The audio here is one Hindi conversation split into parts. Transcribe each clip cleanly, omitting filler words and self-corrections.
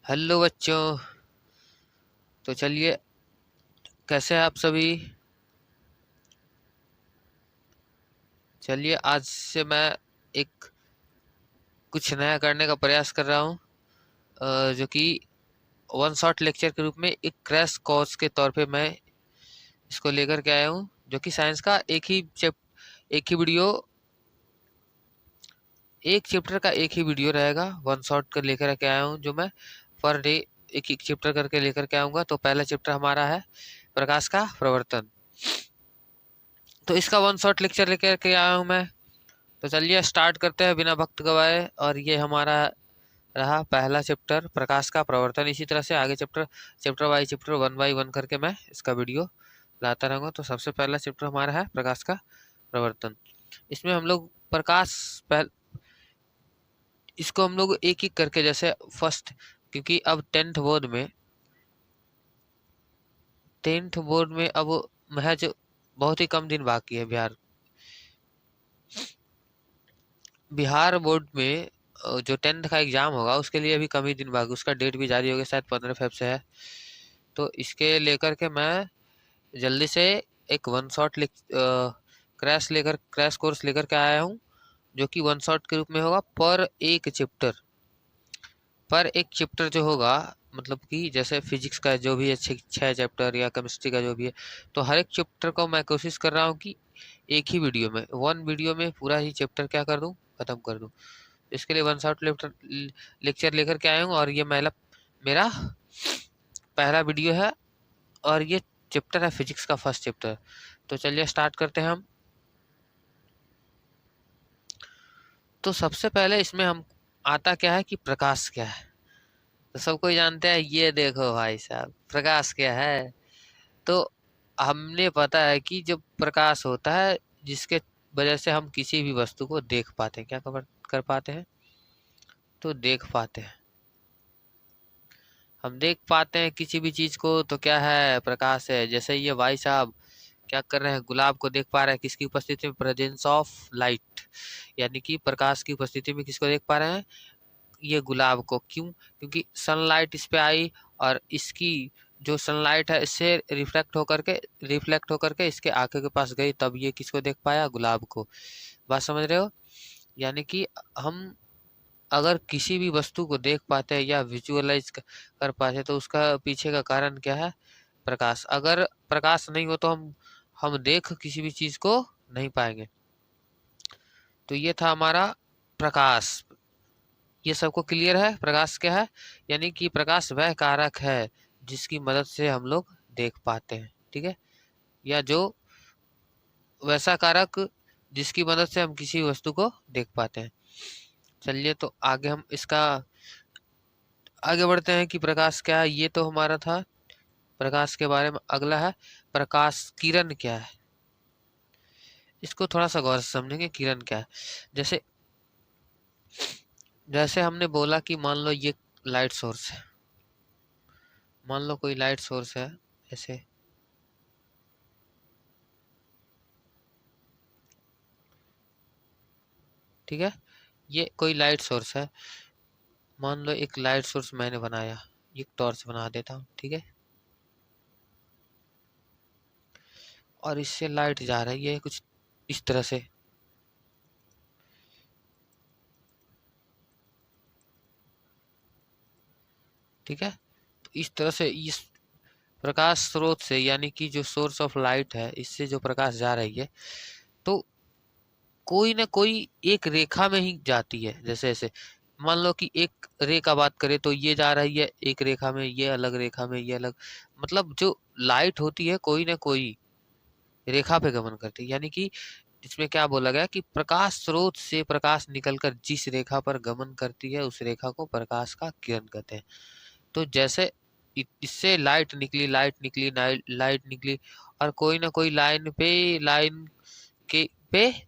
हेलो बच्चों। तो चलिए, कैसे हैं आप सभी। चलिए, आज से मैं एक कुछ नया करने का प्रयास कर रहा हूँ, जो कि वन शॉट लेक्चर के रूप में एक क्रैश कोर्स के तौर पे मैं इसको लेकर के आया हूँ, जो कि साइंस का एक ही वीडियो, एक चैप्टर का एक ही वीडियो रहेगा। वन शॉट कर लेकर के आया हूँ, जो मैं पर डे एक एक चैप्टर करके लेकर के आऊँगा। तो पहला चैप्टर हमारा है प्रकाश का प्रवर्तन। तो इसका वन शॉट लेक्चर लेकर के आया हूँ मैं। तो चलिए स्टार्ट करते हैं बिना वक्त गवाए। और ये हमारा रहा पहला चैप्टर, प्रकाश का प्रवर्तन। इसी तरह से आगे chapter chapter one by one करके मैं इसका वीडियो लाता रहूँगा। तो सबसे पहला चैप्टर हमारा है प्रकाश का प्रवर्तन। इसमें हम लोग इसको हम लोग एक एक करके, जैसे फर्स्ट, क्योंकि अब टेंथ बोर्ड में अब महज बहुत ही कम दिन बाकी है। बिहार बोर्ड में जो टेंथ का एग्जाम होगा उसके लिए अभी कम ही दिन बाकी, उसका डेट भी जारी हो गया, शायद 15 फेब से है। तो इसके लेकर के मैं जल्दी से एक वन शॉट क्रैश कोर्स लेकर के आया हूँ, जो कि वन शॉट के रूप में होगा पर एक चैप्टर जो होगा, मतलब कि जैसे फिजिक्स का जो भी है 6 चैप्टर, या केमिस्ट्री का जो भी है, तो हर एक चैप्टर को मैं कोशिश कर रहा हूँ कि एक ही वीडियो में, वन वीडियो में पूरा ही चैप्टर क्या कर दूँ, खत्म कर दूँ। इसके लिए वन शॉट लेक्चर लेकर के आया हूँ, और ये मेरा पहला वीडियो है, और ये चैप्टर है फिजिक्स का फर्स्ट चैप्टर। तो चलिए स्टार्ट करते हैं हम। तो सबसे पहले इसमें हम आता क्या है कि प्रकाश क्या है। तो सब कोई जानते हैं, ये देखो भाई साहब, प्रकाश क्या है। तो हमने पता है कि जब प्रकाश होता है, जिसके वजह से हम किसी भी वस्तु को देख पाते हैं, क्या कर पाते हैं, तो देख पाते हैं। हम देख पाते हैं किसी भी चीज को, तो क्या है, प्रकाश है। जैसे ये भाई साहब क्या कर रहे हैं, गुलाब को देख पा रहे हैं किसकी उपस्थिति में, प्रेजेंस ऑफ लाइट, यानी कि प्रकाश की उपस्थिति में किसको देख पा रहे हैं, ये गुलाब को। क्यों? क्योंकि सनलाइट इस पे आई, और इसकी जो सनलाइट है इससे रिफ्लेक्ट होकर के इसके आंखों के पास गई, तब ये किसको देख पाया, गुलाब को। बात समझ रहे हो। यानी कि हम अगर किसी भी वस्तु को देख पाते हैं या विजुअलाइज कर पाते हैं, तो उसका पीछे का कारण क्या है, प्रकाश। अगर प्रकाश नहीं हो तो हम देख किसी भी चीज को नहीं पाएंगे। तो ये था हमारा प्रकाश। ये सबको क्लियर है, प्रकाश क्या है। यानी कि प्रकाश वह कारक है जिसकी मदद से हम लोग देख पाते हैं, ठीक है। या जो वैसा कारक जिसकी मदद से हम किसी वस्तु को देख पाते हैं। चलिए, तो आगे हम इसका आगे बढ़ते हैं कि प्रकाश क्या है। ये तो हमारा था प्रकाश के बारे में। अगला है प्रकाश किरण क्या है। इसको थोड़ा सा गौर से समझेंगे, किरण क्या है। जैसे जैसे हमने बोला कि मान लो ये लाइट सोर्स है, मान लो कोई लाइट सोर्स है ऐसे, ठीक है। ये कोई लाइट सोर्स है, मान लो एक लाइट सोर्स मैंने बनाया, एक टॉर्च बना देता हूँ, ठीक है। और इससे लाइट जा रही है कुछ इस तरह से, ठीक है। तो इस तरह से इस प्रकाश स्रोत से, यानी कि जो सोर्स ऑफ लाइट है, इससे जो प्रकाश जा रही है, तो कोई ना कोई एक रेखा में ही जाती है। जैसे ऐसे मान लो कि एक रे का बात करें, तो ये जा रही है एक रेखा में, ये अलग रेखा में, ये अलग, मतलब जो लाइट होती है कोई ना कोई रेखा पे गमन करती है। यानी कि इसमें क्या बोला गया कि प्रकाश स्रोत से प्रकाश निकलकर जिस रेखा पर गमन करती है, उस रेखा को प्रकाश का किरण कहते हैं। तो जैसे इससे लाइट निकली, और कोई ना कोई लाइन के पे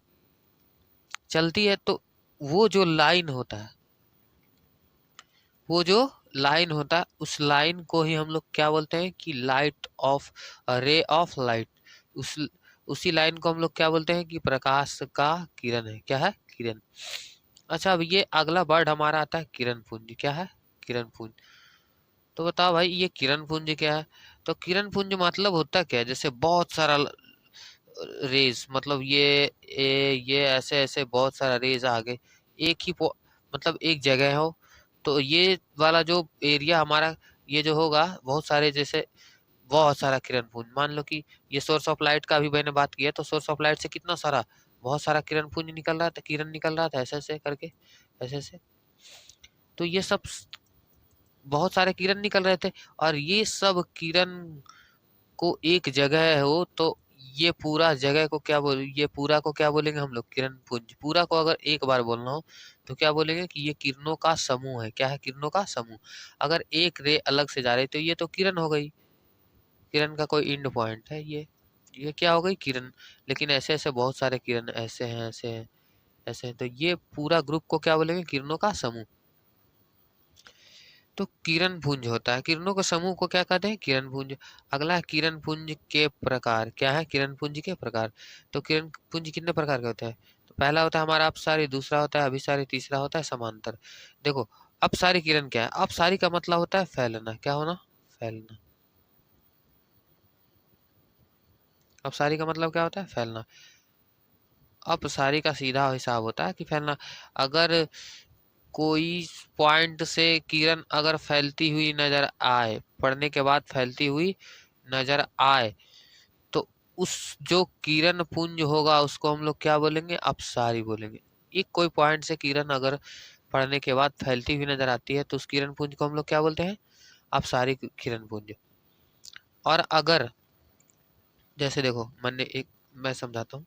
चलती है, तो वो जो लाइन होता है वो जो लाइन होता है, उस लाइन को ही हम लोग क्या बोलते हैं कि light of ray of light. उस उसी लाइन को हम लोग क्या बोलते हैं कि प्रकाश का किरण है। क्या है? किरण। अच्छा, अब ये अगला वर्ड हमारा आता है किरण पुंज। क्या है? किरण पुंज। तो बताओ भाई ये किरण पुंज क्या है? तो किरण पुंज मतलब होता क्या है? जैसे बहुत सारा रेज, मतलब ये ऐसे ऐसे बहुत सारा रेज आ गए एक ही मतलब एक जगह हो, तो ये वाला जो एरिया हमारा ये जो होगा बहुत सारे, जैसे बहुत सारा किरण पुंज, मान लो कि ये सोर्स ऑफ लाइट का भी मैंने बात किया, तो सोर्स ऑफ लाइट से कितना सारा बहुत सारा किरण पुंज निकल रहा था, किरण निकल रहा था ऐसे ऐसे करके, ऐसे ऐसे। तो ये सब बहुत सारे किरण निकल रहे थे, और ये सब किरण को एक जगह हो तो ये पूरा जगह को क्या बोल, ये पूरा को क्या बोलेंगे हम लोग? किरण पुंज। पूरा को अगर एक बार बोलना हो तो क्या बोलेंगे कि ये किरणों का समूह है। क्या है? किरणों का समूह। अगर एक रे अलग से जा रही तो ये तो किरण हो गई, किरण का कोई एंड पॉइंट है ये क्या हो गई? किरण। लेकिन ऐसे ऐसे बहुत सारे किरण ऐसे हैं, ऐसे हैं, ऐसे हैं, तो ये पूरा ग्रुप को क्या बोलेंगे? किरणों का समूह। तो किरण पुंज होता है, किरणों के समूह को क्या कहते हैं? किरण पुंज। अगला है किरण पुंज के प्रकार। क्या है? किरण पुंज के प्रकार। तो किरण पुंज कितने प्रकार के होते हैं? तो पहला होता है हमारा अपसारी, दूसरा होता है अभिसारी, तीसरा होता है समांतर। देखो, अपसारी किरण क्या है? अपसारी का मतलब होता है फैलना। क्या होना? फैलना। अपसारी का मतलब क्या होता है? फैलना। अपसारी का सीधा हिसाब होता है कि फैलना। अगर कोई पॉइंट से किरण अगर फैलती हुई नजर आए, पड़ने के बाद फैलती हुई नजर आए, तो उस जो किरण पुंज होगा उसको हम लोग क्या बोलेंगे? अपसारी बोलेंगे। एक कोई पॉइंट से किरण अगर पड़ने के बाद फैलती हुई नजर आती है तो उस किरण पुंज को हम लोग क्या बोलते हैं? अपसारी किरण पुंज। और अगर जैसे देखो, मैंने एक मैं समझाता हूँ।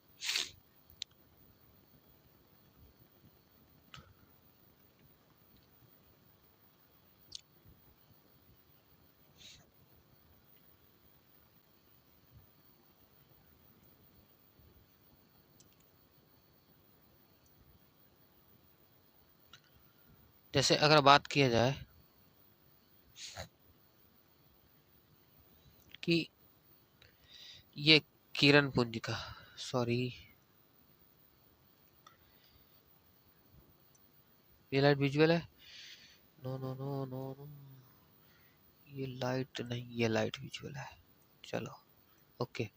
जैसे अगर बात किया जाए कि ये किरण पुंज का, सॉरी, ये लाइट विजुअल है? No no no no no, ये लाइट नहीं, ये लाइट विजुअल है। चलो, ओके।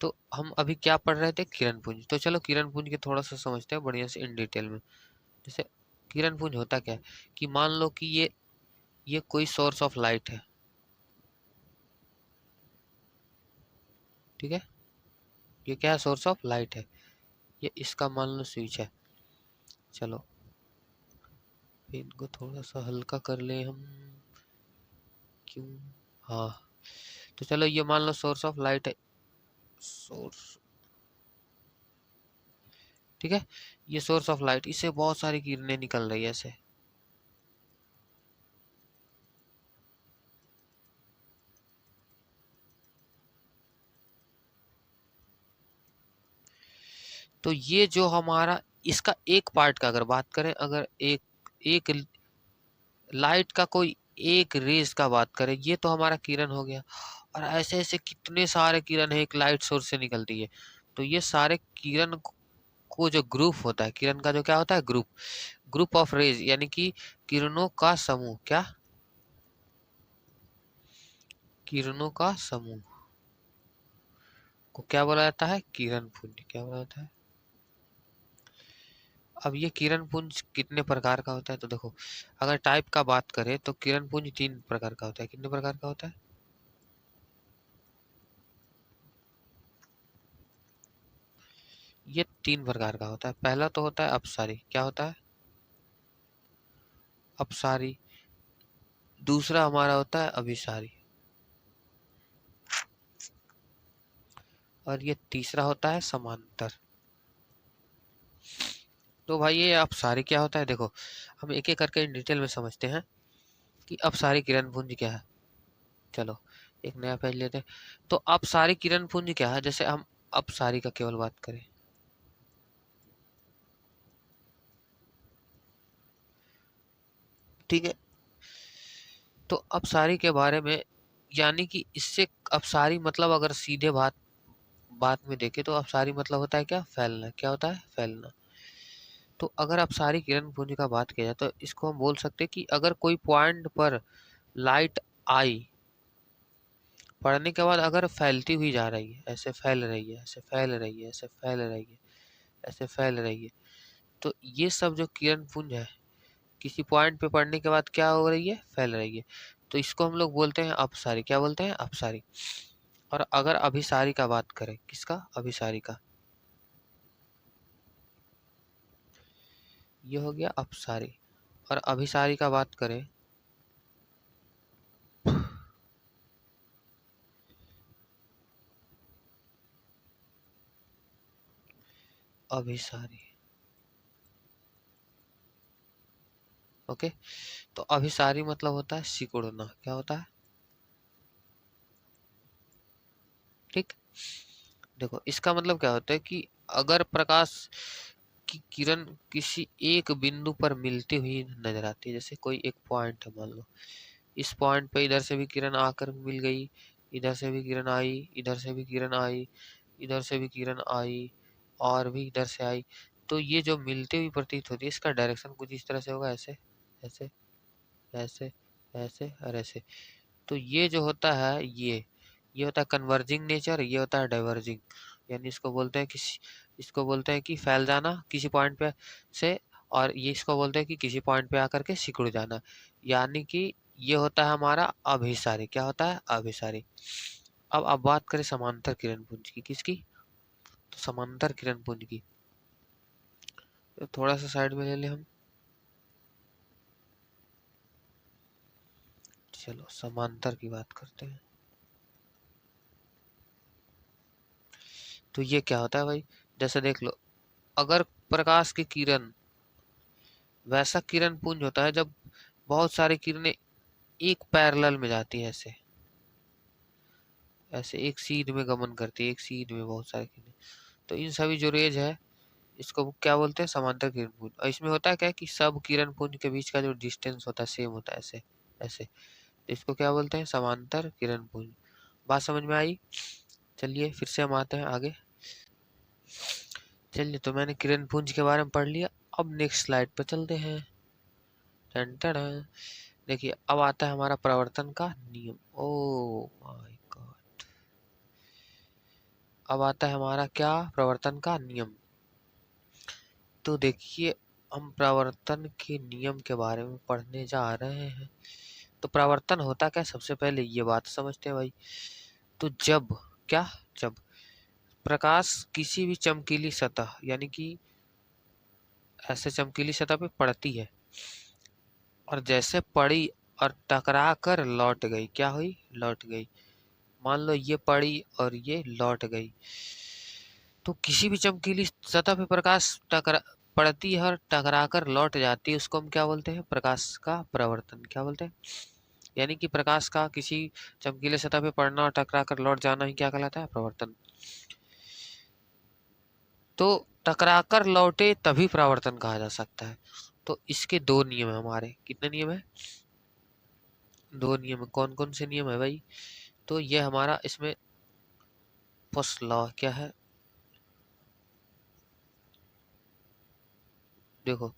तो हम अभी क्या पढ़ रहे थे? किरण पुंज। तो चलो किरण पुंज के थोड़ा सा समझते हैं बढ़िया से इन डिटेल में। जैसे किरण पुंज होता क्या है कि मान लो कि ये कोई सोर्स ऑफ लाइट है, ठीक है? ये क्या है? सोर्स ऑफ लाइट है। ये इसका मान लो स्विच है। चलो इनको थोड़ा सा हल्का कर ले हम। क्यों? हाँ, तो चलो ये मान लो सोर्स ऑफ लाइट है, सोर्स, ठीक है? ये सोर्स ऑफ लाइट, इससे बहुत सारी किरणें निकल रही है ऐसे। तो ये जो हमारा इसका एक पार्ट का अगर बात करें, अगर एक एक लाइट का कोई एक रेज का बात करें, ये तो हमारा किरण हो गया। और ऐसे ऐसे कितने सारे किरण है एक लाइट सोर्स से निकलती है। तो ये सारे किरण को जो ग्रुप होता है, किरण का जो क्या होता है? ग्रुप, ग्रुप ऑफ रेज, यानी कि किरणों का समूह। क्या? किरणों का समूह को क्या बोला जाता है? किरण पुंज। क्या बोला जाता है? अब ये किरण पुंज कितने प्रकार का होता है? तो देखो, अगर टाइप का बात करें तो किरण पुंज 3 प्रकार का होता है। कितने प्रकार का होता है? ये 3 प्रकार का होता है। पहला तो होता है अपसारी। क्या होता है? अपसारी। दूसरा हमारा होता है अभिसारी, और ये तीसरा होता है समांतर। तो भाई ये अपसारी क्या होता है? देखो, हम एक एक करके इन डिटेल में समझते हैं कि अपसारी किरण पुंज क्या है। चलो एक नया पेज लेते हैं। तो अपसारी किरण पुंज क्या है? जैसे हम अपसारी का केवल बात करें, ठीक है? तो अपसारी के बारे में, यानी कि इससे अपसारी मतलब अगर सीधे बात बात में देखें तो अपसारी मतलब होता है क्या? फैलना। क्या होता है? फैलना। तो अगर अपसारी किरण पुंज का बात किया जाए तो इसको हम बोल सकते हैं कि अगर कोई पॉइंट पर लाइट आई पढ़ने के बाद अगर फैलती हुई जा रही है, ऐसे फैल रही है, ऐसे फैल रही है, ऐसे फैल रही है, ऐसे फैल रही है, तो ये सब जो किरण पुंज है किसी पॉइंट पे पड़ने के बाद क्या हो रही है, फैल रही है। तो इसको हम लोग बोलते हैं अपसारी। क्या बोलते हैं? अपसारी। और अगर अभिसारी का बात करें, किसका? अभिसारी का। ये हो गया अपसारी। और अभिसारी का बात करें, अभिसारी। ओके, तो अभिसारी मतलब होता है सिकुड़ना। क्या होता है? ठीक। देखो इसका मतलब क्या होता है कि अगर प्रकाश की किरण किसी एक बिंदु पर मिलती हुई नजर आती है, जैसे कोई एक पॉइंट है, मान लो इस पॉइंट पे इधर से भी किरण आकर मिल गई, इधर से भी किरण आई, इधर से भी किरण आई, इधर से भी किरण आई, और भी इधर से आई, तो ये जो मिलती हुई प्रतीत होती है इसका डायरेक्शन कुछ इस तरह से होगा, ऐसे ऐसे ऐसे ऐसे और ऐसे। तो ये जो होता है ये होता है कन्वर्जिंग नेचर, ये होता है डाइवर्जिंग। यानी इसको बोलते हैं इसको बोलते हैं कि फैल जाना किसी पॉइंट पे से, और ये इसको बोलते हैं कि किसी पॉइंट पे आकर के सिकुड़ जाना। यानी कि ये होता है हमारा अभिसारी। क्या होता है? अभिसारी। अब बात करें समांतर किरण पुंज की। किसकी? तो समांतर किरण पुंज की। तो थोड़ा सा साइड में ले ले हम। चलो समांतर की बात करते हैं। तो ये क्या होता है भाई? जैसे देख लो, अगर प्रकाश की किरण, वैसा किरण पुंज होता है जब बहुत सारी किरणें एक पैरेलल में जाती है, ऐसे ऐसे एक सीध में गमन करती है, एक सीध में बहुत सारी किरणें। तो इन सभी जो रेज है इसको क्या बोलते हैं? समांतर किरण पुंज। और इसमें होता है क्या कि सब किरण पुंज के बीच का जो डिस्टेंस होता है सेम होता है, ऐसे ऐसे। तो इसको क्या बोलते हैं? समांतर किरण पुंज। बात समझ में आई? चलिए फिर से हम आते हैं आगे। चलिए, तो मैंने किरण पुंज के बारे में पढ़ लिया। अब नेक्स्ट स्लाइड पर चलते हैं। टन टन। देखिए अब आता है हमारा प्रवर्तन का नियम। ओ माय गॉड, अब आता है हमारा क्या? प्रवर्तन का नियम। तो देखिए हम प्रवर्तन के नियम के बारे में पढ़ने जा रहे हैं। तो प्रवर्तन होता क्या? सबसे पहले ये बात समझते हैं भाई। तो जब क्या, जब प्रकाश किसी भी चमकीली सतह, यानी कि ऐसे चमकीली सतह पे पड़ती है, और जैसे पड़ी और टकरा कर लौट गई, क्या हुई? लौट गई। मान लो ये पड़ी और ये लौट गई, तो किसी भी चमकीली सतह पे प्रकाश टकरा पड़ती है और टकरा कर लौट जाती है, उसको हम क्या बोलते हैं? प्रकाश का प्रवर्तन। क्या बोलते हैं? यानी कि प्रकाश का किसी चमकीले सतह पे पड़ना और टकरा कर लौट जाना ही क्या कहलाता है? प्रवर्तन। तो टकरा कर लौटे तभी प्रवर्तन कहा जा सकता है। तो इसके दो नियम है हमारे। कितने नियम है? दो नियम है। कौन कौन से नियम है भाई? तो ये हमारा इसमें फर्स्ट लॉ क्या है? देखो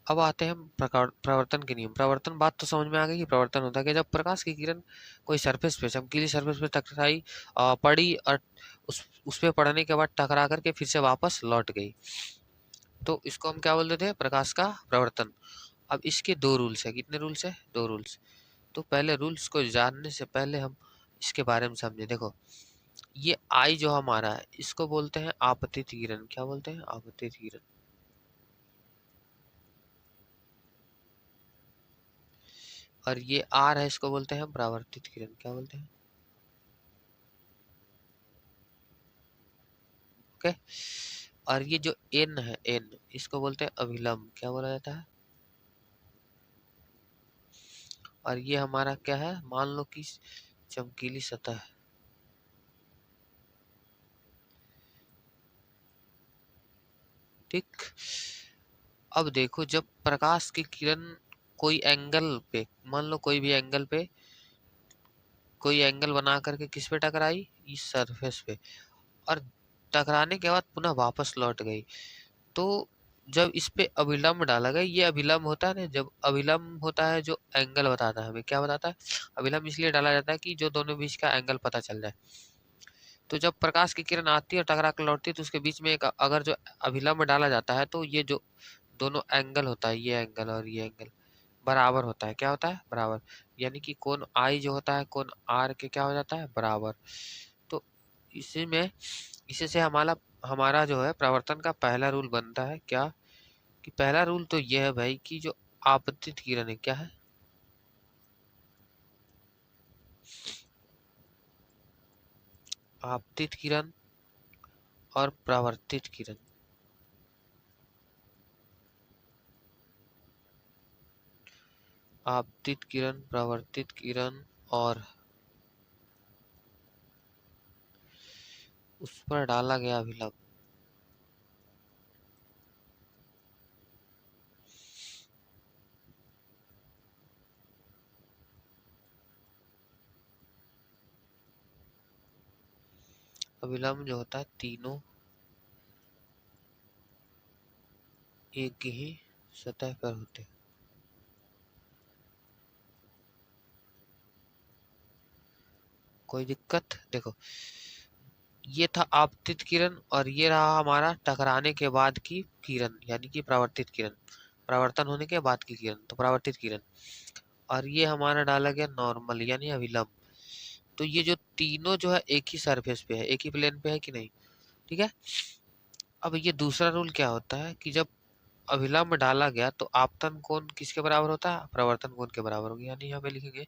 अब आते हैं हम प्रवर्तन के नियम। प्रवर्तन बात तो समझ में आ गई कि प्रवर्तन होता है कि जब प्रकाश की किरण कोई सरफेस पे, चमकीली सरफेस पे टकराई, पड़ी और उस पे पड़ने के बाद टकरा करके फिर से वापस लौट गई, तो इसको हम क्या बोलते थे? प्रकाश का प्रवर्तन। अब इसके दो रूल्स है। कितने रूल्स है? दो रूल्स। तो पहले रूल्स को जानने से पहले हम इसके बारे में समझे। देखो ये आई जो हमारा है इसको बोलते हैं आपतित किरण। क्या बोलते हैं? आपतित किरण। और ये आर है, इसको बोलते हैं परावर्तित किरण। क्या बोलते हैं? ओके। और ये जो एन है, एन, इसको बोलते हैं अभिलंब। क्या बोला जाता है? और ये हमारा क्या है? मान लो कि चमकीली सतह। ठीक। अब देखो जब प्रकाश की किरण कोई एंगल पे, मान लो कोई भी एंगल पे कोई एंगल बना करके किस पे टकराई, इस सरफेस पे, और टकराने के बाद पुनः वापस लौट गई। तो जब इस पे अभिलंब डाला गया, ये अभिलंब होता है ना, जब अभिलंब होता है जो एंगल बताता है, हमें क्या बताता है, अभिलंब इसलिए डाला जाता है कि जो दोनों बीच का एंगल पता चल जाए। तो जब प्रकाश की किरण आती है और टकरा कर लौटती है तो उसके बीच में एक अगर जो अभिलंब डाला जाता है तो ये जो दोनों एंगल होता है, ये एंगल और ये एंगल बराबर होता है। क्या होता है, बराबर। यानी कि कोण आई जो होता है कोण आर के क्या हो जाता है, बराबर। तो इसी में इसी से हमारा हमारा जो है प्रवर्तन का पहला रूल बनता है क्या, कि पहला रूल तो ये है भाई कि जो आपतित किरण है, क्या है, आपतित किरण और परावर्तित किरण, आपतित किरण, परावर्तित किरण, और उस पर डाला गया अभिलंब। अभिलंब जो होता है तीनों एक ही सतह पर होते हैं। कोई दिक्कत, देखो ये था आपतित किरण और ये रहा हमारा टकराने के बाद की किरण यानी कि परावर्तित किरण, परावर्तन होने के बाद की किरण तो परावर्तित किरण, और ये हमारा डाला गया नॉर्मल यानी अभिलंब। तो ये जो तीनों जो है एक ही सरफेस पे है, एक ही प्लेन पे है कि नहीं, ठीक है। अब ये दूसरा रूल क्या होता है कि जब अभिलंब डाला गया तो आपतन कोण किसके बराबर होता है, प्रवर्तन कोण के बराबर होगी। यानी हमें लिखेंगे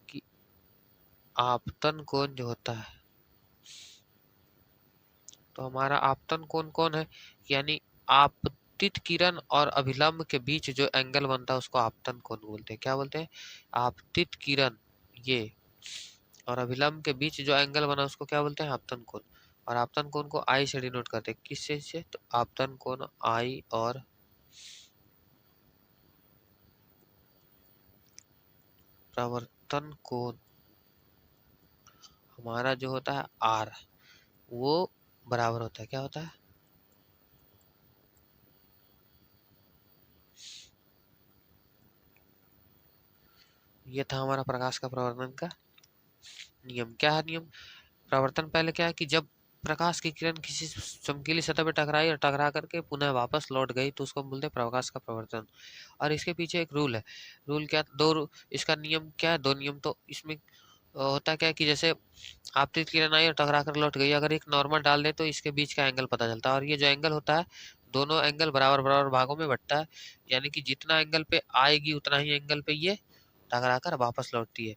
कि आपतन कोण जो होता है, तो हमारा आपतन कोण कौन है, यानी आपतित किरण और अभिलंब के बीच जो एंगल बनता है उसको आपतन कोण बोलते हैं। क्या बोलते हैं, आपतित किरण ये और अभिलंब के बीच जो एंगल बना उसको क्या बोलते हैं, आपतन कोण। और आपतन कोण को आई से डिनोट करते हैं, किससे से, तो आपतन कोण आई और प्रवर्तन कोण हमारा जो होता है आर, वो बराबर होता है, क्या होता है, ये था हमारा प्रकाश का प्रवर्तन का नियम। क्या है नियम, प्रवर्तन पहले क्या है कि जब प्रकाश की किरण किसी चमकीली सतह पर टकराई और टकरा करके पुनः वापस लौट गई तो उसको हम बोलते हैं प्रकाश का प्रवर्तन। और इसके पीछे एक रूल है, रूल क्या, इसका नियम क्या है, दो नियम। तो इसमें होता क्या है कि जैसे आपतित किरण आई और टकरा कर लौट गई, अगर एक नॉर्मल डाल दे तो इसके बीच का एंगल पता चलता है, और ये जो एंगल होता है दोनों एंगल बराबर बराबर भागों में बंटता है। यानी कि जितना एंगल पे आएगी उतना ही एंगल पे ये टकरा कर वापस लौटती है।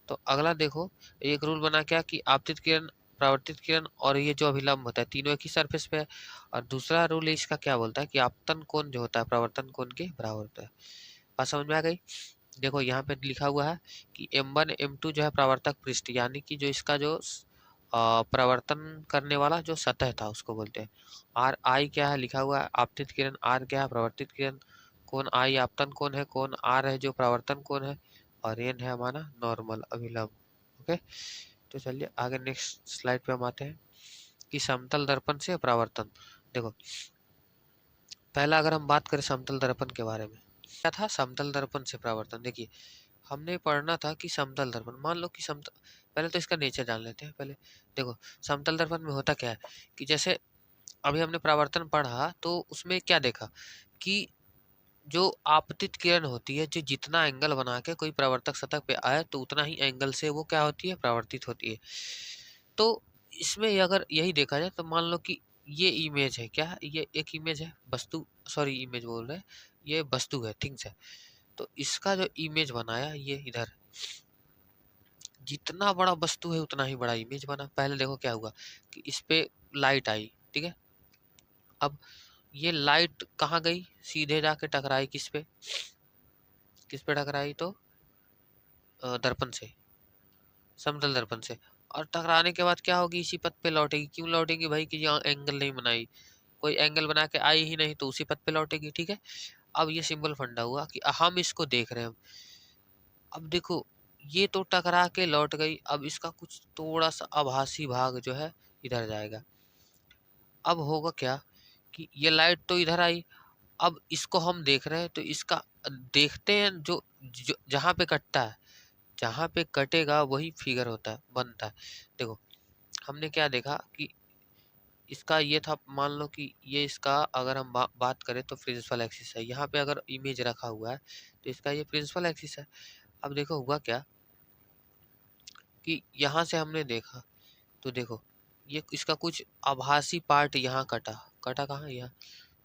तो अगला देखो, एक रूल बना क्या कि आपतित किरण, परावर्तित किरण और ये जो अभिलंब होता है तीनों एक ही सरफेस पे है। और दूसरा रूल इसका क्या बोलता है कि आपतन कोण जो होता है प्रवर्तन कोण के बराबर होता है। बात समझ में आ गई। देखो यहाँ पे लिखा हुआ है कि M1 M2 जो है परावर्तक पृष्ठ, यानी कि जो इसका जो परावर्तन करने वाला जो सतह था उसको बोलते हैं। आर आई क्या है, लिखा हुआ है आपतित किरण, आर क्या है परावर्तित किरण, कोण आई आपतन कोण है, कोण आर है जो परावर्तन कोण है, और एन है हमारा नॉर्मल अभिलंब। ओके, तो चलिए आगे नेक्स्ट स्लाइड पे हम आते हैं कि समतल दर्पण से परावर्तन। देखो पहला अगर हम बात करें समतल दर्पण के बारे में, क्या था समतल दर्पण से परावर्तन। देखिए हमने पढ़ना था कि समतल दर्पण, मान लो कि समतल, पहले तो इसका नेचर जान लेते हैं पहले। देखो समतल दर्पण में होता क्या है कि जैसे अभी हमने परावर्तन पढ़ा तो उसमें क्या देखा कि जो आपतित किरण होती है, जो जितना एंगल बना के कोई परावर्तक सतह पे आए तो उतना ही एंगल से वो क्या होती है, परावर्तित होती है। तो इसमें अगर यही देखा जाए तो मान लो कि ये इमेज है, क्या ये एक इमेज है, वस्तु, सॉरी इमेज बोल रहे हैं, ये वस्तु है, थिंग्स है। तो इसका जो इमेज बनाया ये इधर, जितना बड़ा वस्तु है उतना ही बड़ा इमेज बना। पहले देखो क्या हुआ कि इस पे लाइट आई, ठीक है। अब ये लाइट कहाँ गई, सीधे जाके टकराई किस पे, किस पे टकराई, तो दर्पण से, समतल दर्पण से। और टकराने के बाद क्या होगी, इसी पथ पे लौटेगी। क्यों लौटेगी भाई, कि यहाँ एंगल नहीं बनाई, कोई एंगल बना के आई ही नहीं तो उसी पथ पे लौटेगी, ठीक है। अब ये सिंपल फंडा हुआ कि हम इसको देख रहे हैं। अब देखो ये तो टकरा के लौट गई। अब इसका कुछ थोड़ा सा आभासी भाग जो है इधर जाएगा। अब होगा क्या कि ये लाइट तो इधर आई, अब इसको हम देख रहे हैं तो इसका देखते हैं जो जहाँ पे कटता है, जहाँ पे कटेगा वही फिगर होता है, बनता है। देखो हमने क्या देखा कि इसका ये था, मान लो कि ये इसका अगर हम बात करें तो प्रिंसिपल एक्सिस है, यहाँ पे अगर इमेज रखा हुआ है तो इसका ये प्रिंसिपल एक्सिस है। अब देखो हुआ क्या कि यहाँ से हमने देखा तो देखो ये इसका कुछ आभासी पार्ट यहाँ कटा, कटा कहाँ, यहाँ।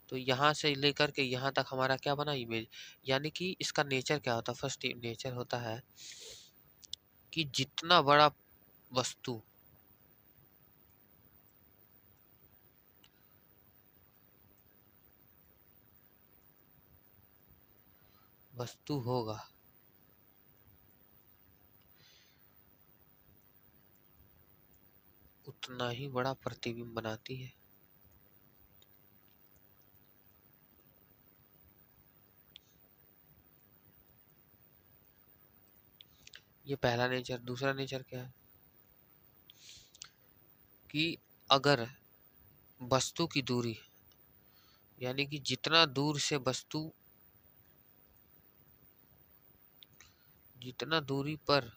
तो यहाँ से लेकर के यहाँ तक हमारा क्या बना, इमेज। यानी कि इसका नेचर क्या होता है, फर्स्ट नेचर होता है कि जितना बड़ा वस्तु वस्तु होगा उतना ही बड़ा प्रतिबिंब बनाती है। ये पहला नेचर। दूसरा नेचर क्या है कि अगर वस्तु की दूरी, यानी कि जितना दूर से वस्तु, जितना दूरी पर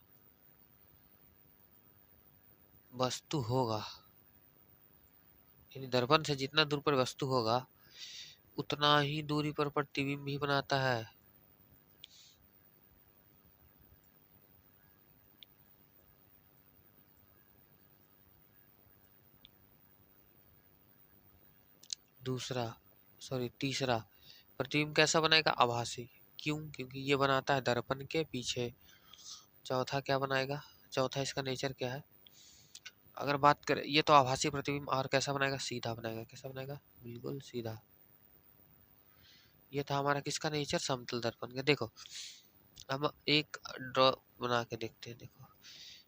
वस्तु होगा, यानी दर्पण से जितना दूर पर वस्तु होगा उतना ही दूरी पर प्रतिबिंब भी बनाता है। दूसरा, सॉरी तीसरा, प्रतिबिंब कैसा बनाएगा, आभासी। क्यों, क्योंकि ये बनाता है दर्पण के पीछे। चौथा क्या बनाएगा, चौथा इसका नेचर क्या है, अगर बात करें, ये तो आभासी प्रतिबिंब, और कैसा बनाएगा, सीधा बनाएगा। कैसा बनाएगा, बिल्कुल सीधा। ये था हमारा किसका नेचर, समतल दर्पण का। देखो हम एक ड्रॉ बना के देखते हैं। देखो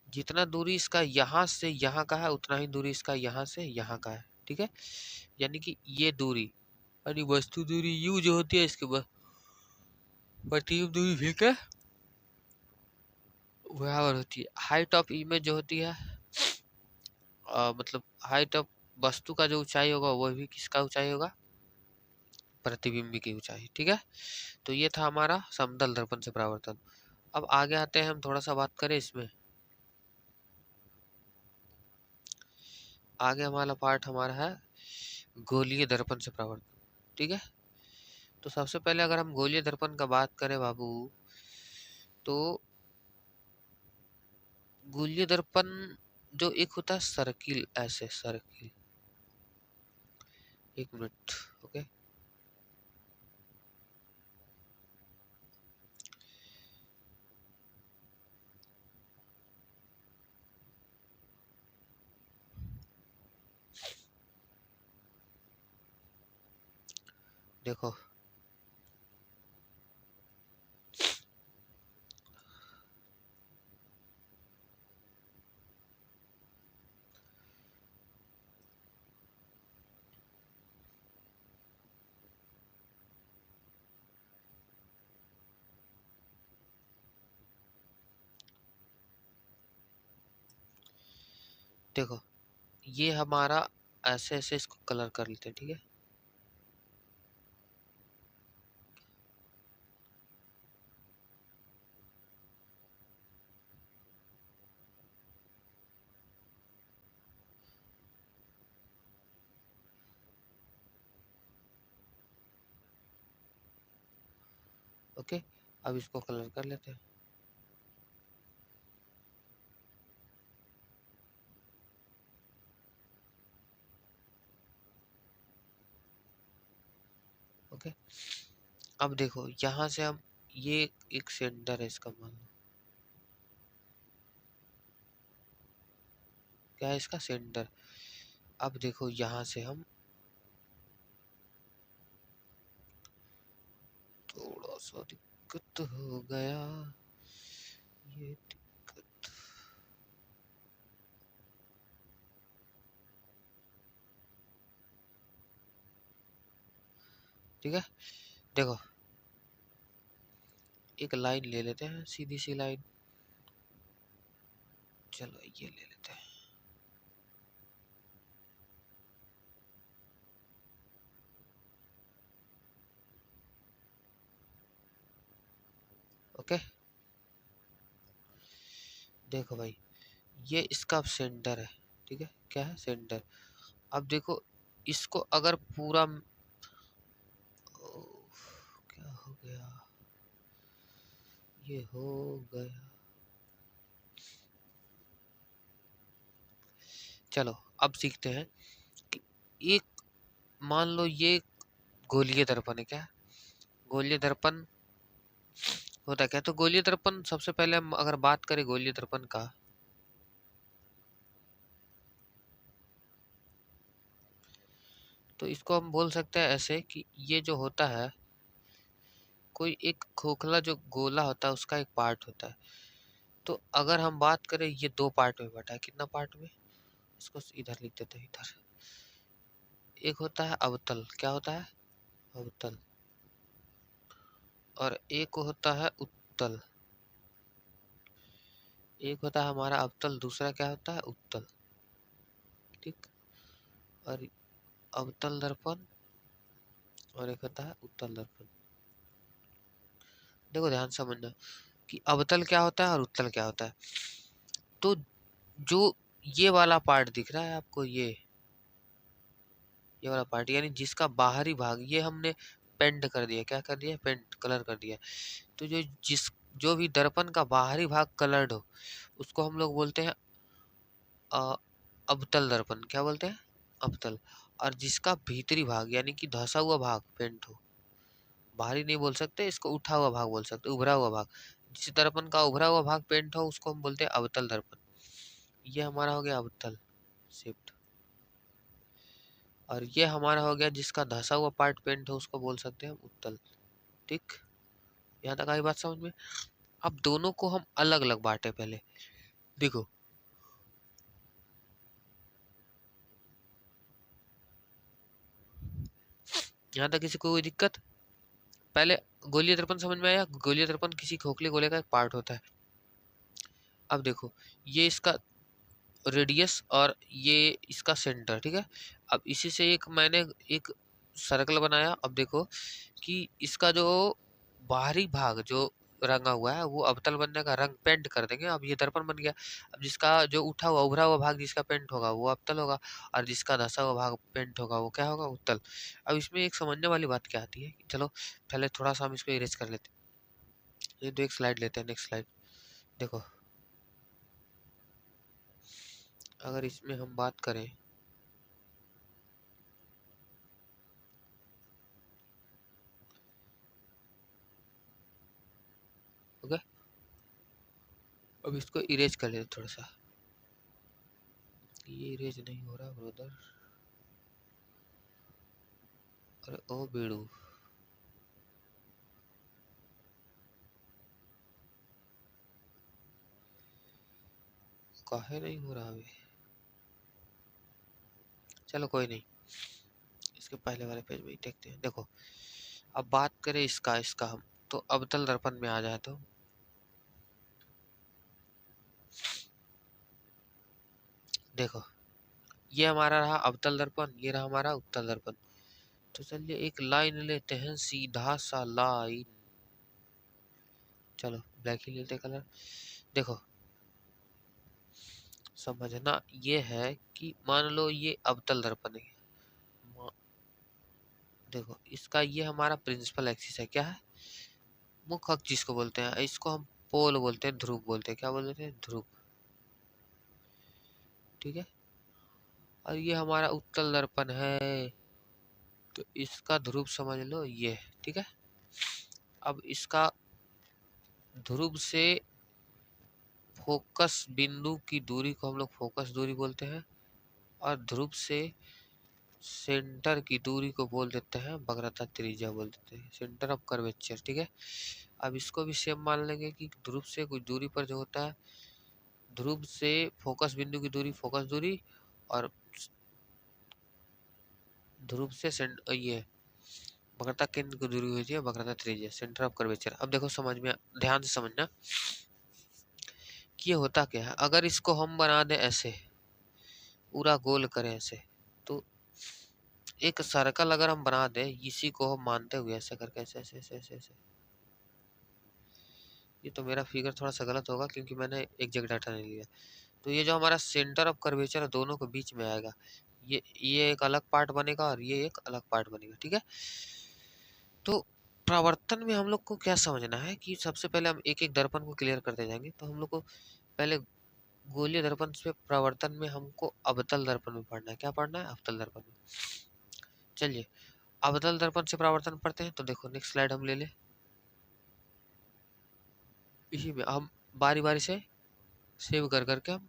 जितना दूरी इसका यहाँ से यहाँ का है उतना ही दूरी इसका यहाँ से यहाँ का है, ठीक है। यानी कि ये दूरी, यानी वस्तु दूरी यू जो होती है, इसके बाद प्रतिबिंब दूरी भी क्या बराबर होती है। हाइट ऑफ इमेज जो होती है, मतलब हाइट ऑफ वस्तु का जो ऊंचाई होगा वो भी किसका ऊंचाई होगा, प्रतिबिंब की ऊंचाई, ठीक है। तो ये था हमारा समतल दर्पण से परावर्तन। अब आगे आते हैं हम, थोड़ा सा बात करें इसमें। आगे हमारा पार्ट हमारा है गोलीय दर्पण से परावर्तन, ठीक है। तो सबसे पहले अगर हम गोलीय दर्पण का बात करें बाबू, तो गोलीय दर्पण जो एक होता है सर्किल, ऐसे सर्किल, एक मिनट, ओके। देखो देखो ये हमारा ऐसे ऐसे इसको कलर कर लेते हैं, ठीक है। ओके, अब इसको कलर कर लेते हैं। ओके, अब देखो यहाँ से हम, ये एक सेंटर है इसका, मान लो क्या है इसका, सेंटर। अब देखो यहाँ से हम थोड़ा सा दिक्कत हो गया, ये दिक्कत, ठीक है। देखो एक लाइन ले लेते हैं, सीधी सी लाइन, चलो ये ले लेते हैं। ओके, देखो भाई, ये इसका सेंटर है, ठीक है, क्या है, सेंटर। अब देखो इसको अगर पूरा क्या हो गया, ये हो गया। चलो अब सीखते हैं कि एक, मान लो ये गोलीय दर्पण है, क्या गोलीय दर्पण होता क्या, तो गोलीय दर्पण सबसे पहले हम अगर बात करें गोलीय दर्पण का, तो इसको हम बोल सकते हैं ऐसे कि ये जो होता है, कोई एक खोखला जो गोला होता है उसका एक पार्ट होता है। तो अगर हम बात करें, ये दो पार्ट में बटा है, कितना पार्ट में, इसको इधर लिख देते हैं, इधर। एक होता है अवतल, क्या होता है, अवतल, और एक होता है उत्तल। एक होता है हमारा अवतल, दूसरा क्या होता है, उत्तल, ठीक। और अवतल दर्पण और एक होता है उत्तल दर्पण। देखो ध्यान से समझना कि अवतल क्या होता है और उत्तल क्या होता है। तो जो ये वाला पार्ट दिख रहा है आपको, ये वाला पार्ट, यानी जिसका बाहरी भाग, ये हमने पेंट कर दिया, क्या कर दिया, पेंट, कलर कर दिया। तो जो भी दर्पण का बाहरी भाग कलर्ड हो, उसको हम लोग बोलते हैं अवतल दर्पण, क्या बोलते हैं, अवतल। और जिसका भीतरी भाग यानी कि धंसा हुआ भाग पेंट हो, बाहरी नहीं बोल सकते इसको, उठा हुआ भाग बोल सकते, उभरा हुआ भाग, जिस दर्पण का उभरा हुआ भाग पेंट हो उसको हम बोलते हैं अवतल दर्पण। ये हमारा हो गया अवतल शिफ्ट। और ये हमारा हो गया जिसका धंसा हुआ पार्ट पेंट हो, उसको बोल सकते हैं हम उत्तल, ठीक। यहाँ तक आई बात समझ में। अब दोनों को हम अलग अलग बांटे, पहले देखो, यहाँ तक किसी को कोई दिक्कत। पहले गोलीय दर्पण समझ में आया, गोलीय दर्पण किसी खोखले गोले का एक पार्ट होता है। अब देखो, ये इसका रेडियस और ये इसका सेंटर, ठीक है। अब इसी से एक मैंने एक सर्कल बनाया। अब देखो कि इसका जो बाहरी भाग जो रंगा हुआ है वो अवतल बनने का, रंग पेंट कर देंगे, अब ये दर्पण बन गया। अब जिसका जो उठा हुआ उभरा हुआ भाग जिसका पेंट होगा वो अवतल होगा, और जिसका धंसा हुआ भाग पेंट होगा वो क्या होगा, उत्तल। अब इसमें एक समझने वाली बात क्या आती है, चलो पहले थोड़ा सा हम इसको इरेज कर लेते हैं। ये दो एक स्लाइड लेते हैं, नेक्स्ट स्लाइड। देखो अगर इसमें हम बात करें, ओके, अब इसको इरेज कर लेते थोड़ा सा। ये इरेज नहीं हो रहा ब्रदर, अरे ओ बेड़ू, काहे नहीं हो रहा अभी, चलो कोई नहीं, इसके पहले वाले पेज में ही देखते हैं। देखो अब बात करें इसका हम, तो अवतल दर्पण में आ जाए तो देखो, ये हमारा रहा अवतल दर्पण, ये रहा हमारा उत्तल दर्पण। तो चलिए एक लाइन लेते हैं, सीधा सा लाइन, चलो ब्लैक ही लेते कलर। देखो समझना ये है कि मान लो ये अवतल दर्पण है, देखो इसका ये हमारा प्रिंसिपल एक्सिस है, क्या है, मुख्य अक्ष जिसको बोलते हैं, इसको हम पोल बोलते हैं, ध्रुव बोलते हैं, क्या बोलते हैं, ध्रुव, ठीक है। और ये हमारा उत्तल दर्पण है, तो इसका ध्रुव समझ लो ये, ठीक है। अब इसका ध्रुव से फोकस बिंदु की दूरी को हम लोग फोकस दूरी बोलते हैं, और ध्रुव से सेंटर की दूरी को बोल देते हैं वक्रता त्रिज्या, बोल देते हैं सेंटर ऑफ कर्वेचर, ठीक है। अब इसको भी सेम मान लेंगे कि ध्रुव से कुछ दूरी पर जो होता है, ध्रुव से फोकस बिंदु की दूरी फोकस दूरी, और ध्रुव से ये वक्रता केंद्र की दूरी होती है वक्रता त्रिज्या, सेंटर ऑफ कर्वेचर। अब देखो समझ में, ध्यान से समझना ये होता क्या है, अगर इसको हम बना दें ऐसे, पूरा गोल करें ऐसे, तो एक सर्कल अगर हम बना दें इसी को हम मानते हुए ऐसे करके ऐसे ऐसे ऐसे ऐसे ऐसे, ये तो मेरा फिगर थोड़ा सा गलत होगा क्योंकि मैंने एक जगह डाटा नहीं लिया। तो ये जो हमारा सेंटर ऑफ कर्वेचर है दोनों के बीच में आएगा, ये एक अलग पार्ट बनेगा और ये एक अलग पार्ट बनेगा, ठीक है। तो प्रवर्तन में हम लोग को क्या समझना है कि सबसे पहले हम एक एक दर्पण को क्लियर करते जाएंगे। तो हम लोग को पहले गोलीय दर्पण से प्रवर्तन में हमको अवतल दर्पण में पढ़ना है। क्या पढ़ना है? अवतल दर्पण में। चलिए अवतल दर्पण से प्रवर्तन पढ़ते हैं। तो देखो नेक्स्ट स्लाइड हम ले ले, इसी में हम बारी बारी से सेव कर करके हम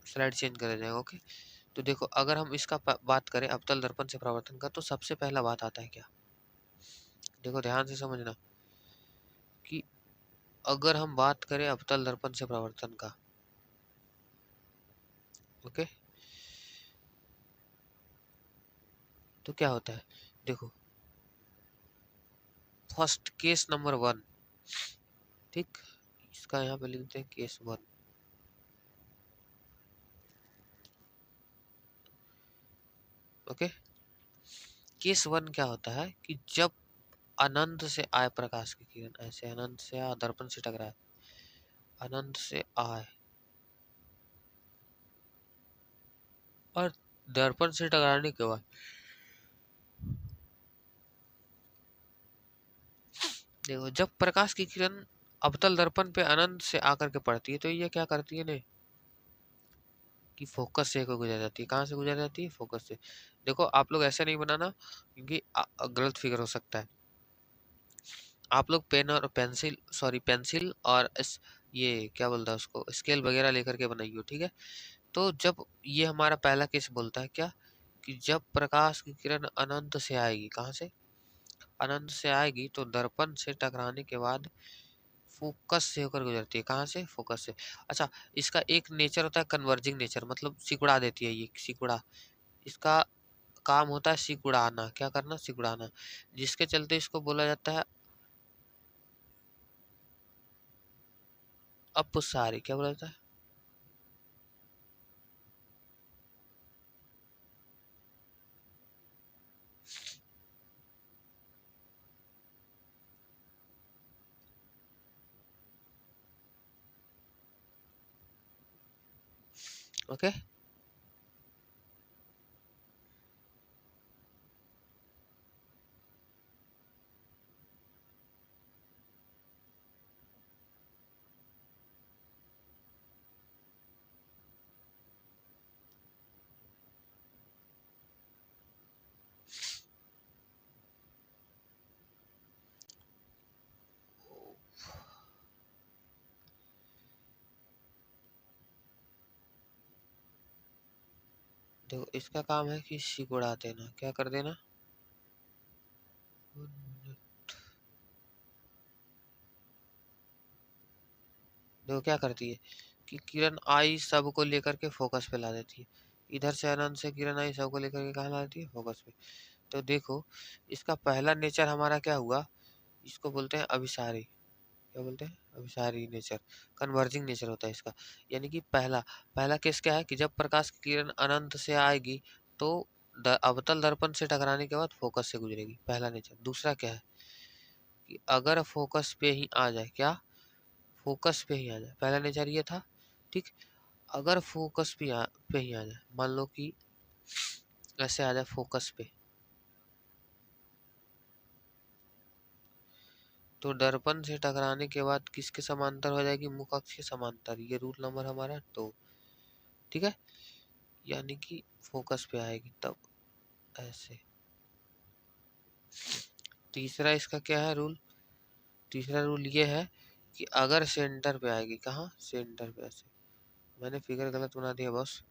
स्लाइड चेंज कर जाएंगे। ओके, तो देखो अगर हम इसका बात करें अवतल दर्पण से प्रवर्तन का, तो सबसे पहला बात आता है क्या, देखो ध्यान से समझना कि अगर हम बात करें अवतल दर्पण से प्रवर्तन का, ओके, तो क्या होता है, देखो फर्स्ट केस नंबर 1, ठीक, इसका यहाँ पे लिखते हैं केस 1। ओके, केस 1 क्या होता है कि जब अनंत से आए प्रकाश की किरण, ऐसे अनंत से आ दर्पण से टकराए, अनंत से आए और दर्पण से टकराने के बाद देखो जब प्रकाश की किरण अवतल दर्पण पे अनंत से आकर के पड़ती है तो ये क्या करती है ने कि फोकस से होकर गुजर जाती है। कहाँ से गुजर जाती है? फोकस से। देखो आप लोग ऐसे नहीं बनाना क्योंकि गलत फिगर हो सकता है। आप लोग पेन और पेंसिल, सॉरी पेंसिल और ये क्या बोलता है उसको, स्केल वगैरह लेकर के बनाइए, ठीक है। तो जब ये हमारा पहला केस बोलता है क्या कि जब प्रकाश की किरण अनंत से आएगी, कहाँ से? अनंत से आएगी तो दर्पण से टकराने के बाद फोकस से होकर गुजरती है। कहाँ से? फोकस से। अच्छा, इसका एक नेचर होता है कन्वर्जिंग नेचर, मतलब सिकुड़ा देती है, ये सिकुड़ा, इसका काम होता है सिकुड़ाना। क्या करना? सिकुड़ाना, जिसके चलते इसको बोला जाता है अपसारी। क्या बोला जाता है? ओके, देखो इसका काम है कि सिकुड़ा देना। क्या कर देना? देखो क्या करती है कि किरण आई सबको लेकर के फोकस पे ला देती है। इधर से अनंत से किरण आई सबको लेकर के कहाँ ला देती है? फोकस पे। तो देखो इसका पहला नेचर हमारा क्या हुआ, इसको बोलते हैं अभिसारी। क्या बोलते हैं? अभिसारी नेचर, कन्वर्जिंग नेचर होता है इसका। यानी कि पहला पहला केस क्या है कि जब प्रकाश की किरण अनंत से आएगी तो अवतल दर्पण से टकराने के बाद फोकस से गुजरेगी, पहला नेचर। दूसरा क्या है कि अगर फोकस पे ही आ जाए, क्या? फोकस पे ही आ जाए, पहला नेचर ये था, ठीक। अगर फोकस पे ही आ जाए, मान लो कि ऐसे आ जाए फोकस पे, तो दर्पण से टकराने के बाद किसके समांतर हो जाएगी? मुख अक्ष के समांतर। ये रूल नंबर हमारा 2, ठीक है। यानी कि फोकस पे आएगी तब ऐसे। तीसरा इसका क्या है रूल? तीसरा रूल ये है कि अगर सेंटर पे आएगी, कहाँ? सेंटर पे ऐसे। मैंने फिगर गलत बना दिया बस,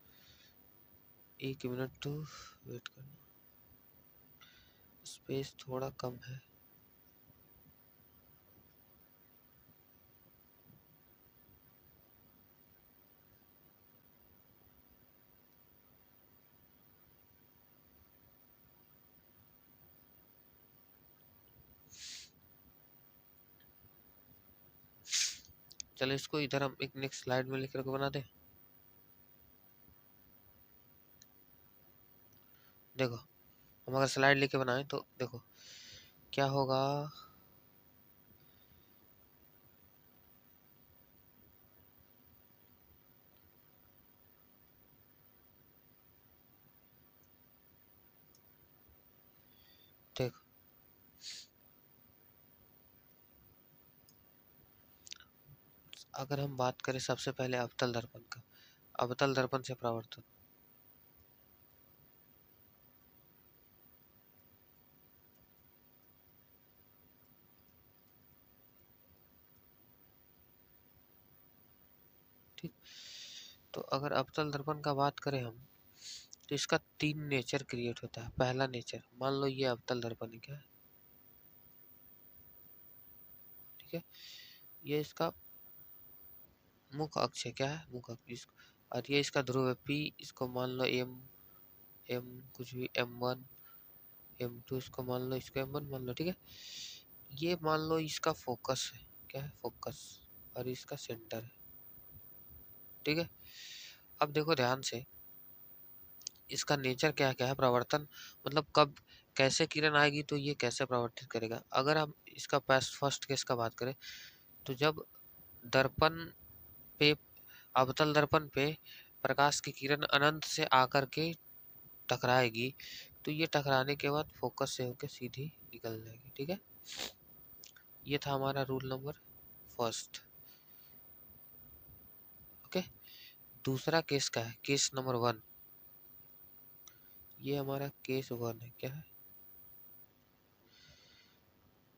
1 मिनट तो वेट करना, स्पेस थोड़ा कम है। चलो इसको इधर हम एक नेक्स्ट स्लाइड में लिख करके बना दें। देखो हम अगर स्लाइड लेके बनाएं तो देखो क्या होगा। देखो अगर हम बात करें सबसे पहले अवतल दर्पण का, अवतल दर्पण से परावर्तन, ठीक। तो अगर अवतल दर्पण का बात करें हम, तो इसका 3 नेचर क्रिएट होता है। पहला नेचर, मान लो ये अवतल दर्पण है, क्या है, ठीक है, ये इसका मुख अक्ष है, क्या है, मुख अक्ष, और ये इसका ध्रुव है P, इसको मान लो M कुछ भी M1 M2, इसको मान लो, इसको M1 मान लो, ठीक है। ये मान लो इसका फोकस है, क्या है, फोकस, और इसका सेंटर है, ठीक है। अब देखो ध्यान से, इसका नेचर क्या क्या है, प्रवर्तन, मतलब कब कैसे किरण आएगी तो ये कैसे प्रवर्तित करेगा। अगर हम इसका फर्स्ट केस का बात करें, तो जब दर्पण पे, अवतल दर्पण पे प्रकाश की किरण अनंत से आकर के टकराएगी, तो ये टकराने के बाद फोकस से होकर सीधी निकल जाएगी, ठीक है। ये था हमारा रूल नंबर फर्स्ट, ओके। दूसरा केस का है, केस नंबर 1, ये हमारा केस 1 है, क्या है,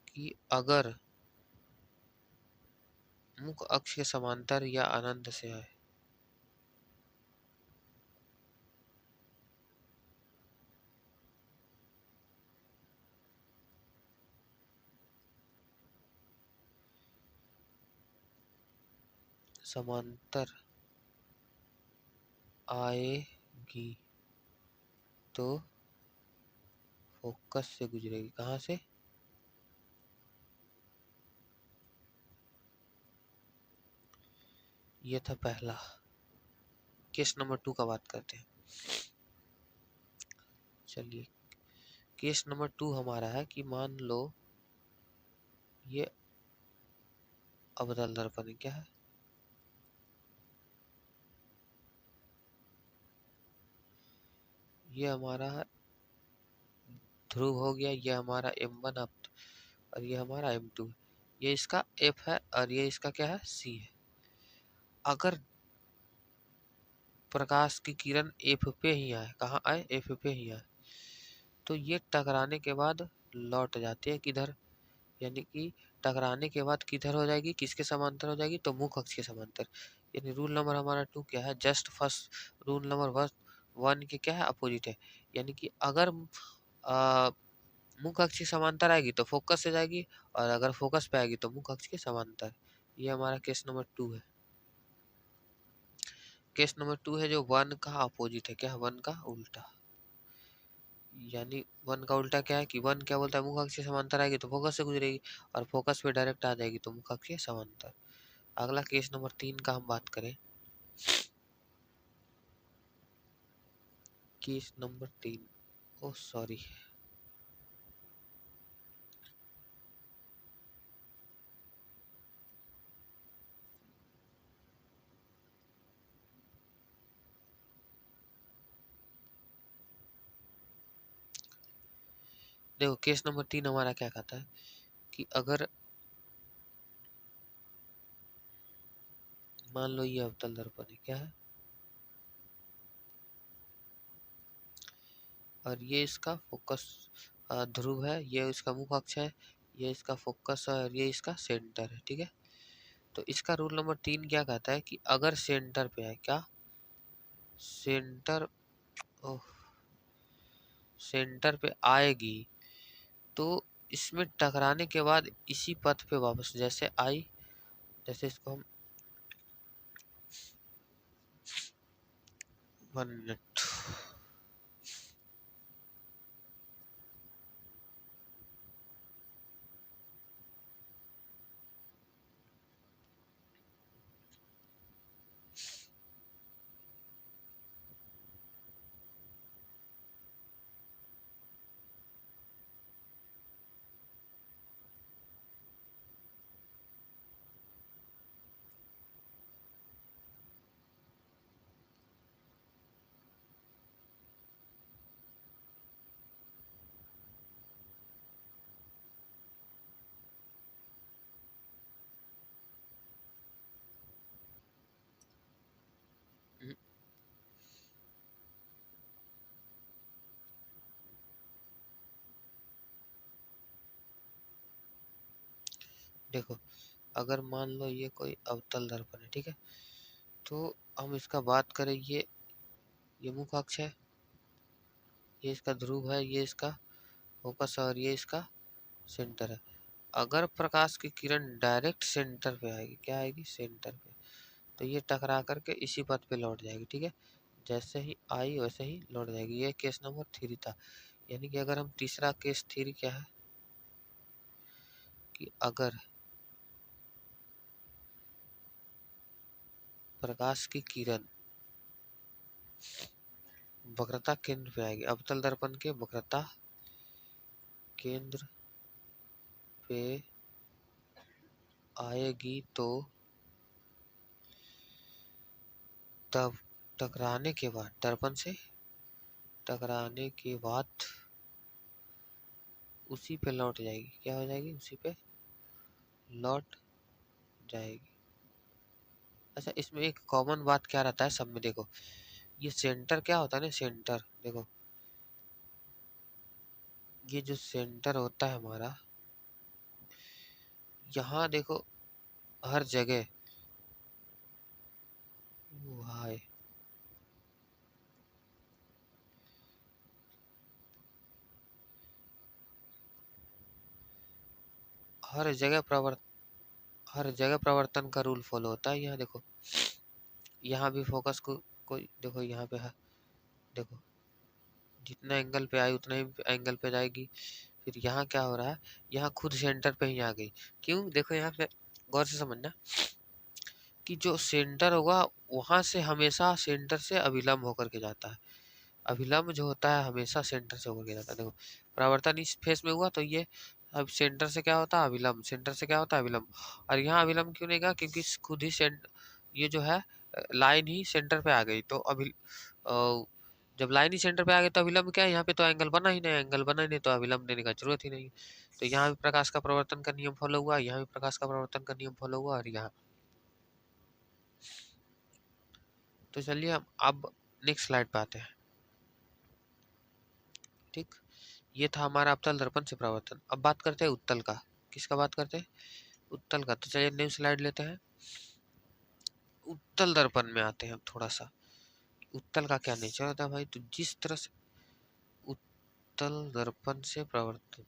कि अगर मुख अक्ष के समांतर या अनंत से आए, समांतर आएगी तो फोकस से गुजरेगी, कहाँ से, ये था पहला। केस नंबर 2 का बात करते हैं। चलिए केस नंबर 2 हमारा है कि मान लो ये अवतल दर्पण है, क्या है, ये हमारा ध्रुव हो गया, ये हमारा M1 और ये हमारा M2 है, ये इसका F है और ये इसका क्या है, C है। अगर प्रकाश की किरण F पे ही आए, कहाँ आए, F पे ही आए, तो ये टकराने के बाद लौट जाती है किधर, यानी कि टकराने के बाद किधर हो जाएगी, किसके समांतर हो जाएगी, तो मुख अक्ष के समांतर। यानी रूल नंबर हमारा 2 क्या है, जस्ट फर्स्ट रूल नंबर 1 के क्या है, अपोजिट है। यानी कि अगर मुख अक्ष के समांतर आएगी तो फोकस से जाएगी, और अगर फोकस पे आएगी तो मुख अक्ष के समांतर। ये हमारा केस नंबर 2 है। केस नंबर 2 है जो 1 का अपोजिट है, क्या है, 1 का उल्टा। यानी 1 का उल्टा क्या है कि 1 क्या बोलता है, मुख अक्ष के समांतर आएगी तो फोकस से गुजरेगी, और फोकस पे डायरेक्ट आ जाएगी तो मुख अक्ष के समांतर। अगला केस नंबर 3 का हम बात करें, केस नंबर 3, ओ सॉरी, देखो केस नंबर 3 हमारा क्या कहता है कि अगर मान लो ये अवतल दर्पण है, क्या है, और ये इसका फोकस ध्रुव है, ये इसका मुख अक्ष है, ये इसका फोकस है, और ये इसका सेंटर है, ठीक है। तो इसका रूल नंबर 3 क्या कहता है कि अगर सेंटर पे है, क्या, सेंटर, ओह, सेंटर पे आएगी तो इसमें टकराने के बाद इसी पथ पे वापस जैसे आई, जैसे इसको हम 1 मिनट, देखो अगर मान लो ये कोई अवतल दर्पण है, ठीक है, तो हम इसका बात करें, ये मुख्य अक्ष है, ये इसका ध्रुव है, ये इसका फोकस है और ये इसका सेंटर है। अगर प्रकाश की किरण डायरेक्ट सेंटर पे आएगी, क्या आएगी, सेंटर पे, तो ये टकरा करके इसी पथ पे लौट जाएगी, ठीक है। जैसे ही आई वैसे ही लौट जाएगी। ये केस नंबर 3 था। यानी कि अगर हम तीसरा केस 3 क्या है कि अगर प्रकाश की किरण वक्रता केंद्र पे आएगी, अवतल दर्पण के वक्रता केंद्र पे आएगी, तो तब टकराने के बाद, दर्पण से टकराने के बाद उसी पे लौट जाएगी। क्या हो जाएगी, उसी पे लौट जाएगी। अच्छा, इसमें एक कॉमन बात क्या रहता है सब में, देखो ये सेंटर क्या होता है ना, सेंटर देखो, ये जो सेंटर होता है हमारा, यहाँ देखो हर जगह हाय हर जगह प्रवर्तन का रूल फॉलो होता है। यहाँ देखो, यहाँ भी फोकस को कोई देखो, यहाँ पे है, देखो जितना एंगल पे आई उतना ही एंगल पे जाएगी। फिर यहाँ क्या हो रहा है, यहाँ खुद सेंटर पे ही आ गई। क्यों, देखो यहाँ पे गौर से समझना कि जो सेंटर होगा वहां से हमेशा सेंटर से अभिलंब होकर के जाता है। अभिलंब जो होता है हमेशा सेंटर से होकर के जाता है। देखो परावर्तन इस फेस में हुआ, तो ये अब सेंटर से क्या होता है, अभिलंब, सेंटर से क्या होता है, अभिलंब। और यहाँ अभिलंब क्यों नहीं गया, क्योंकि खुद ही ये जो है लाइन ही सेंटर पे आ गई। तो जब लाइन ही सेंटर पे आ गई तो अभिलंब क्या है, यहाँ पे तो एंगल बना ही नहीं, एंगल बना ही नहीं तो अभिलंब देने का जरूरत ही नहीं। तो यहाँ भी प्रकाश का प्रवर्तन का नियम फॉलो हुआ, यहाँ भी प्रकाश का प्रवर्तन का नियम फॉलो हुआ, और यहाँ। तो चलिए हम अब नेक्स्ट स्लाइड पे आते हैं। ठीक, ये था हमारा अवतल दर्पण से परावर्तन। अब बात करते हैं उत्तल का। किसका बात करते हैं, उत्तल का। तो चलिए न्यू स्लाइड लेते हैं, उत्तल दर्पण में आते हैं हम थोड़ा सा। उत्तल का क्या नेचर होता है भाई, तो जिस तरह से उत्तल दर्पण से परावर्तन,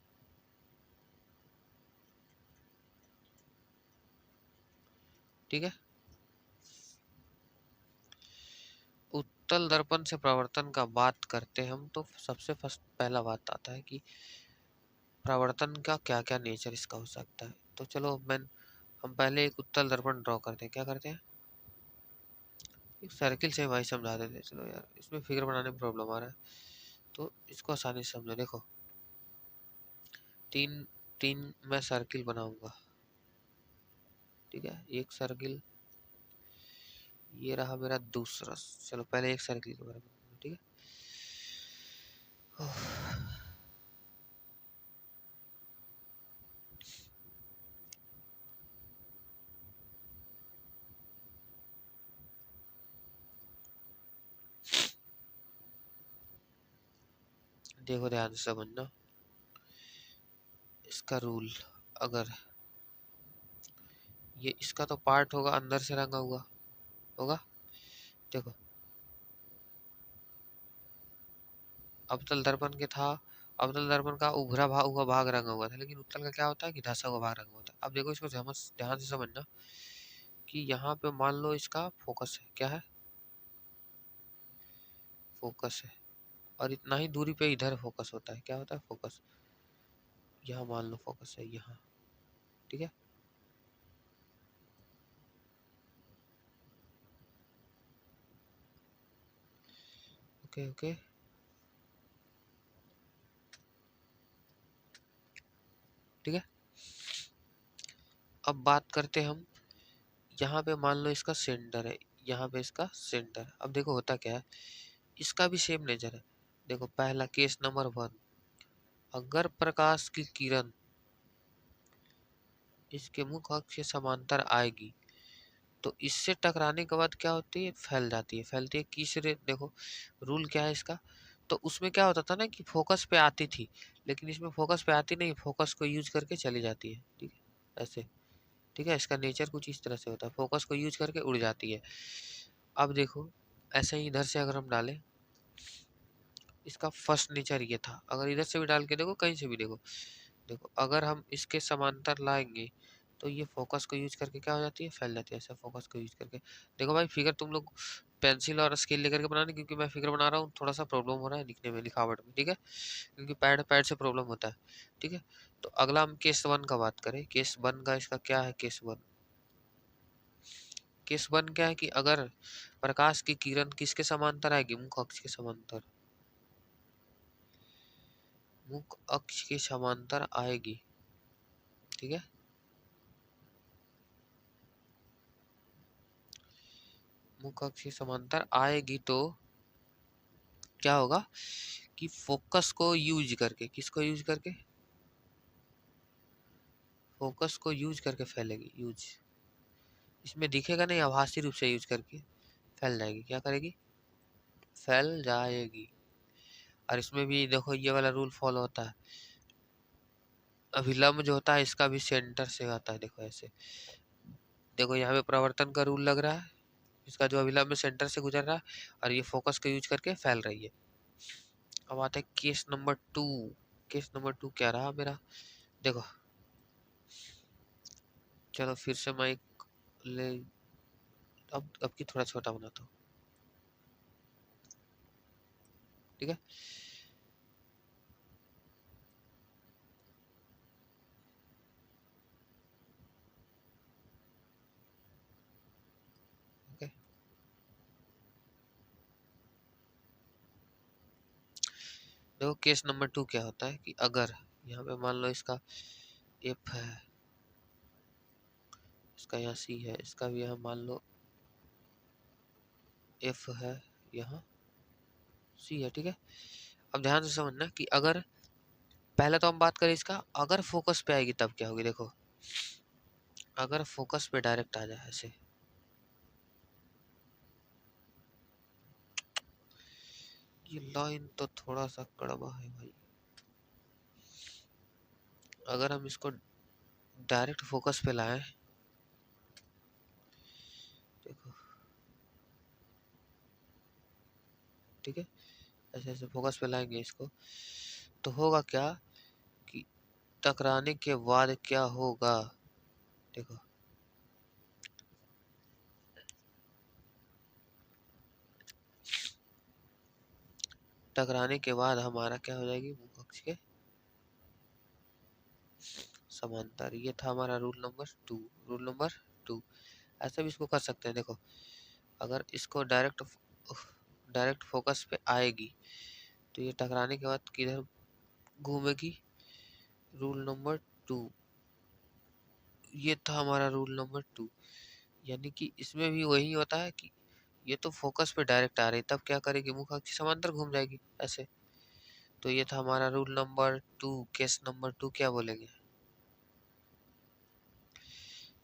ठीक है, उत्तल दर्पण से परावर्तन का बात करते हैं हम, तो सबसे फर्स्ट पहला बात आता है कि परावर्तन का क्या क्या नेचर इसका हो सकता है। तो चलो हम पहले एक उत्तल दर्पण ड्रॉ करते हैं। क्या करते हैं, एक सर्किल से भाई समझा देते हैं। चलो यार, इसमें फिगर बनाने में प्रॉब्लम आ रहा है, तो इसको आसानी से समझो। देखो तीन तीन मैं सर्किल बनाऊंगा, ठीक है, एक सर्किल, ये रहा मेरा दूसरा। चलो पहले एक सर्किल के बारे में, ठीक है। देखो ध्यान से समझना इसका रूल। अगर ये इसका तो पार्ट होगा अंदर से रंगा हुआ होगा, देखो अवतल दर्पण के था, अवतल दर्पण का उभरा हुआ भाग रंगा हुआ था, लेकिन उत्तल का क्या होता है कि धंसा हुआ भाग रंगा होता है। अब देखो इसको ध्यान से समझना कि यहाँ पे मान लो इसका फोकस है, क्या है, फोकस है, और इतना ही दूरी पे इधर फोकस होता है। क्या होता है, फोकस, यहाँ मान लो फोकस है यहाँ, ठीक है। ओके ओके, ठीक है। अब बात करते हैं हम, यहाँ पे मान लो इसका सेंटर है, यहाँ पे इसका सेंटर है। अब देखो होता क्या है, इसका भी सेम नेचर है। देखो पहला केस नंबर 1, अगर प्रकाश की किरण इसके मुख अक्ष के समांतर आएगी, तो इससे टकराने के बाद क्या होती है, फैल जाती है। फैलती है किस रे, देखो रूल क्या है इसका। तो उसमें क्या होता था ना कि फोकस पे आती थी, लेकिन इसमें फोकस पे आती नहीं, फोकस को यूज करके चली जाती है, ठीक है, ऐसे। ठीक है, इसका नेचर कुछ इस तरह से होता है, फोकस को यूज करके उड़ जाती है। अब देखो ऐसे ही इधर से अगर हम डालें, इसका फर्स्ट नेचर ये था, अगर इधर से भी डाल के देखो, कहीं से भी देखो, देखो अगर हम इसके समांतर लाएंगे तो ये फोकस को यूज करके क्या हो जाती है, फैल जाती है। ऐसा फोकस को यूज करके देखो भाई, फिगर तुम लोग पेंसिल और स्केल लेकर के बनाने, क्योंकि मैं फिगर बना रहा हूँ, थोड़ा सा प्रॉब्लम हो रहा है लिखने में, लिखावट में, ठीक है, क्योंकि पैड पैड से प्रॉब्लम होता है। ठीक है, तो अगला हम केस वन का बात करें। केस वन का इसका क्या है, केस वन, केस वन क्या है कि अगर प्रकाश की किरण किसके समांतर आएगी, मुख्य अक्ष के समांतर, मुख्य अक्ष के समांतर आएगी। ठीक है, मुख्य अक्ष के समांतर आएगी तो क्या होगा कि फोकस को यूज करके, किसको यूज करके, फोकस को यूज करके फैलेगी। यूज इसमें दिखेगा नहीं, आभासी रूप से यूज करके फैल जाएगी। क्या करेगी, फैल जाएगी। और इसमें भी देखो ये वाला रूल फॉलो होता है, अभिलंब जो होता है इसका भी सेंटर से आता है। देखो ऐसे, देखो यहाँ पे प्रवर्तन का रूल लग रहा है, इसका जो अभिलंब सेंटर से गुजर रहा है, और ये फोकस को यूज करके फैल रही है। अब आते हैं case number two. Case number two क्या रहा मेरा, देखो चलो फिर से मैं एक ले, अब की थोड़ा छोटा बनाता हूँ। ठीक है, ओके, देखो केस नंबर टू क्या होता है कि अगर यहाँ पे मान लो इसका एफ है, इसका यहाँ सी है, इसका भी यहाँ मान लो एफ है, यहाँ सी है। ठीक है, अब ध्यान से समझना कि अगर पहले तो हम बात करें इसका, अगर फोकस पे आएगी तब क्या होगी। देखो अगर फोकस पे डायरेक्ट आ जाए ऐसे, ये लाइन तो थोड़ा सा कड़वा है भाई, अगर हम इसको डायरेक्ट फोकस पे लाएं, देखो ठीक है, ऐसे ऐसे फोकस पे लाएंगे इसको, तो होगा क्या कि टकराने के बाद क्या होगा, देखो टकराने के बाद हमारा क्या हो जाएगी, मुख्य अक्ष के समांतर। ये था हमारा rule number two. Rule number two, ऐसे भी इसको कर सकते हैं। देखो अगर इसको डायरेक्ट फोकस पे आएगी तो ये टकराने के बाद किधर घूमेगी, रूल नंबर टू। ये था हमारा रूल नंबर टू, यानी कि इसमें भी वही होता है कि ये तो फोकस पे डायरेक्ट आ रही, तब क्या करेगी, मुख्य अक्ष समांतर घूम जाएगी ऐसे। तो ये था हमारा rule number two. Case number two क्या बोलेंगे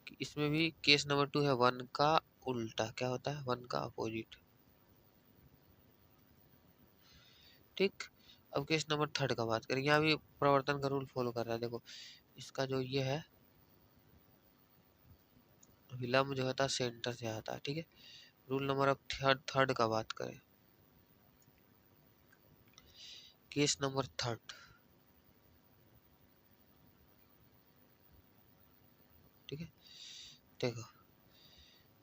कि इसमें भी केस नंबर टू है वन का उल्टा, क्या होता है, वन का अपोजिट। ठीक, अब केस नंबर थर्ड का बात करें, यहाँ भी प्रवर्तन का रूल फॉलो कर रहा है। देखो इसका जो ये है विलंब जो होता है सेंटर से आता है। ठीक है, रूल नंबर अब थर्ड थर्ड का बात करें, केस नंबर थर्ड। ठीक है, देखो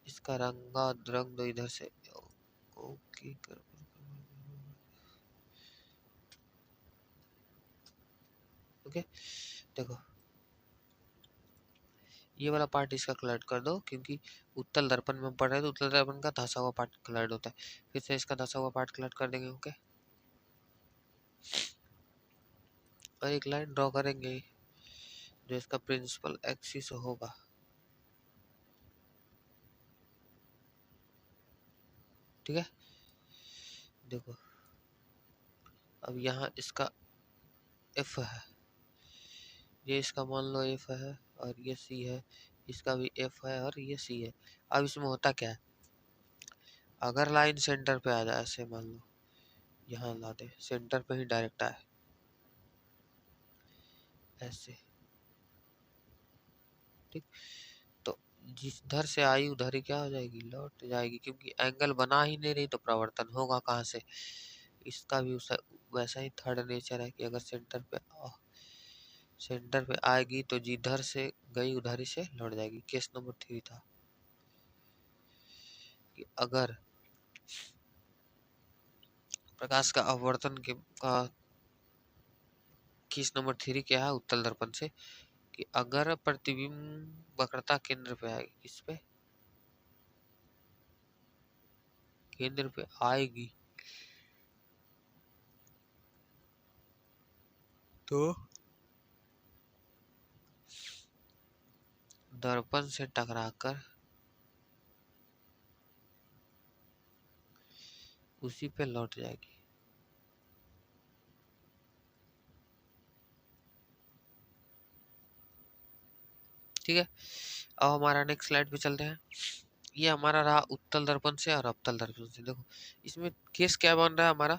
इसका रंग दो इधर से, ओके ओके, देखो ये वाला पार्ट इसका कलर्ट कर दो, क्योंकि उत्तल दर्पण में पढ़ रहे हैं तो उत्तल दर्पण का धंसा हुआ पार्ट कलर्ट होता है। फिर से इसका धंसा हुआ पार्ट कलर्ट कर देंगे। ओके, और एक लाइन ड्रॉ करेंगे जो इसका प्रिंसिपल एक्सिस होगा। ठीक है, देखो अब यहाँ इसका एफ है, ये इसका मान लो एफ है, और ये सी है, इसका भी एफ है और ये सी है। अब इसमें होता क्या है, अगर लाइन सेंटर पे आ जाए, ऐसे मान लो यहाँ ला दे, सेंटर पे ही डायरेक्ट आए ऐसे, ठीक, जिधर से आई उधर ही क्या हो जाएगी, लौट जाएगी, क्योंकि एंगल बना ही नहीं रही तो प्रवर्तन होगा कहाँ से। इसका भी वैसा ही थर्ड नेचर है कि अगर सेंटर पे आएगी तो जिधर से गई उधर ही से लौट जाएगी। केस नंबर 3 था कि अगर प्रकाश का अपवर्तन का केस नंबर 3 क्या है उत्तल दर्पण से, कि अगर प्रतिबिंब वक्रता केंद्र पे आएगी, किस पे, केंद्र पे आएगी, तो दर्पण से टकराकर उसी पे लौट जाएगी। ठीक है, अब हमारा नेक्स्ट स्लाइड पे चलते हैं। ये हमारा रहा उत्तल दर्पण से और अवतल दर्पण से। देखो इसमें केस क्या बन रहा है हमारा,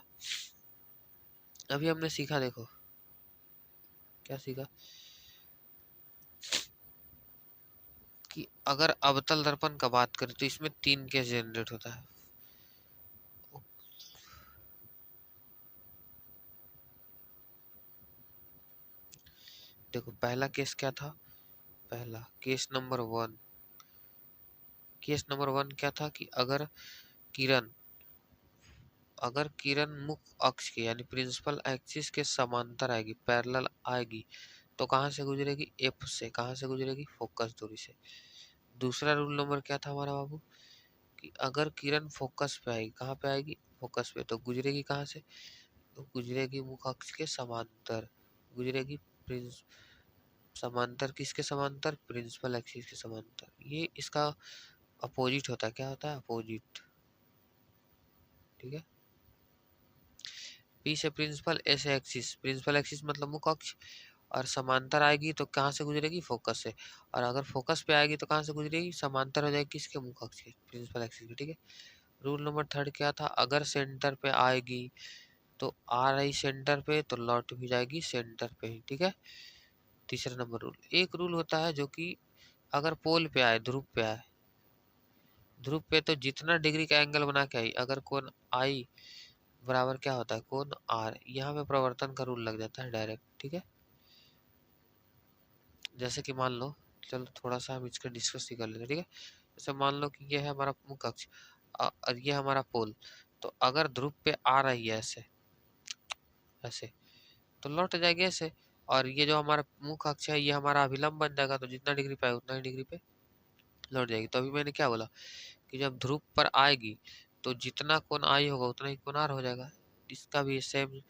अभी हमने सीखा, देखो क्या सीखा कि अगर अवतल दर्पण का बात करें तो इसमें 3 केस जनरेट होता है। देखो पहला केस क्या था, पहला केस नंबर 1, केस नंबर 1 क्या था कि किरण अगर किरण मुख्य अक्ष के यानी प्रिंसिपल एक्सिस के समांतर आएगी, पैरेलल आएगी, तो कहाँ से गुजरेगी, एफ से। कहाँ से गुजरेगी, फोकस दूरी से। दूसरा रूल नंबर क्या था हमारा बाबू, कि अगर किरण फोकस पे आएगी, कहाँ पे आएगी, फोकस पे, तो गुजरेगी कहाँ से, तो गुजरेगी मुख्य अक्ष के समांतर, गुजरेगी प्रिंस समांतर, किसके समांतर, प्रिंसिपल एक्सिस के समांतर। ये इसका अपोजिट होता है, क्या होता है, अपोजिट। ठीक है, पी से प्रिंसिपल, ए से एक्सिस, प्रिंसिपल एक्सिस मतलब मुख्य अक्ष, और समांतर आएगी तो कहाँ से गुजरेगी, फोकस से। और अगर फोकस पे आएगी तो कहाँ से गुजरेगी, समांतर हो जाएगी किसके, मुख्य अक्ष के, प्रिंसिपल एक्सिस के। ठीक है, रूल नंबर 3 क्या था, अगर सेंटर पे आएगी तो आ रही सेंटर पे तो लौट भी जाएगी सेंटर पे ही। ठीक है, तीसरा नंबर रूल। एक रूल होता है जो कि अगर पोल पे आए, ध्रुव पे आए, ध्रुव पे तो जितना डिग्री का एंगल बना के आई, अगर कोण आई बराबर क्या होता है, कोण आर, यहाँ पे प्रवर्तन का रूल लग जाता है डायरेक्ट। ठीक है, जैसे कि मान लो, चलो थोड़ा सा हम इसका डिस्कस ही कर लेते हैं। ठीक है, जैसे मान लो कि ये है हमारा मुख्य अक्ष और ये हमारा पोल, तो अगर ध्रुव पे आ रही है ऐसे ऐसे तो लौट जाएगी ऐसे, और ये जो हमारा मुख्य अक्ष है ये हमारा अभिलंब बन जाएगा, तो जितना डिग्री पे आए उतना ही डिग्री पे लौट जाएगी। तो अभी मैंने क्या बोला कि जब ध्रुव पर आएगी तो जितना कोण आई होगा उतना ही कोण आर हो जाएगा। इसका भी सेम,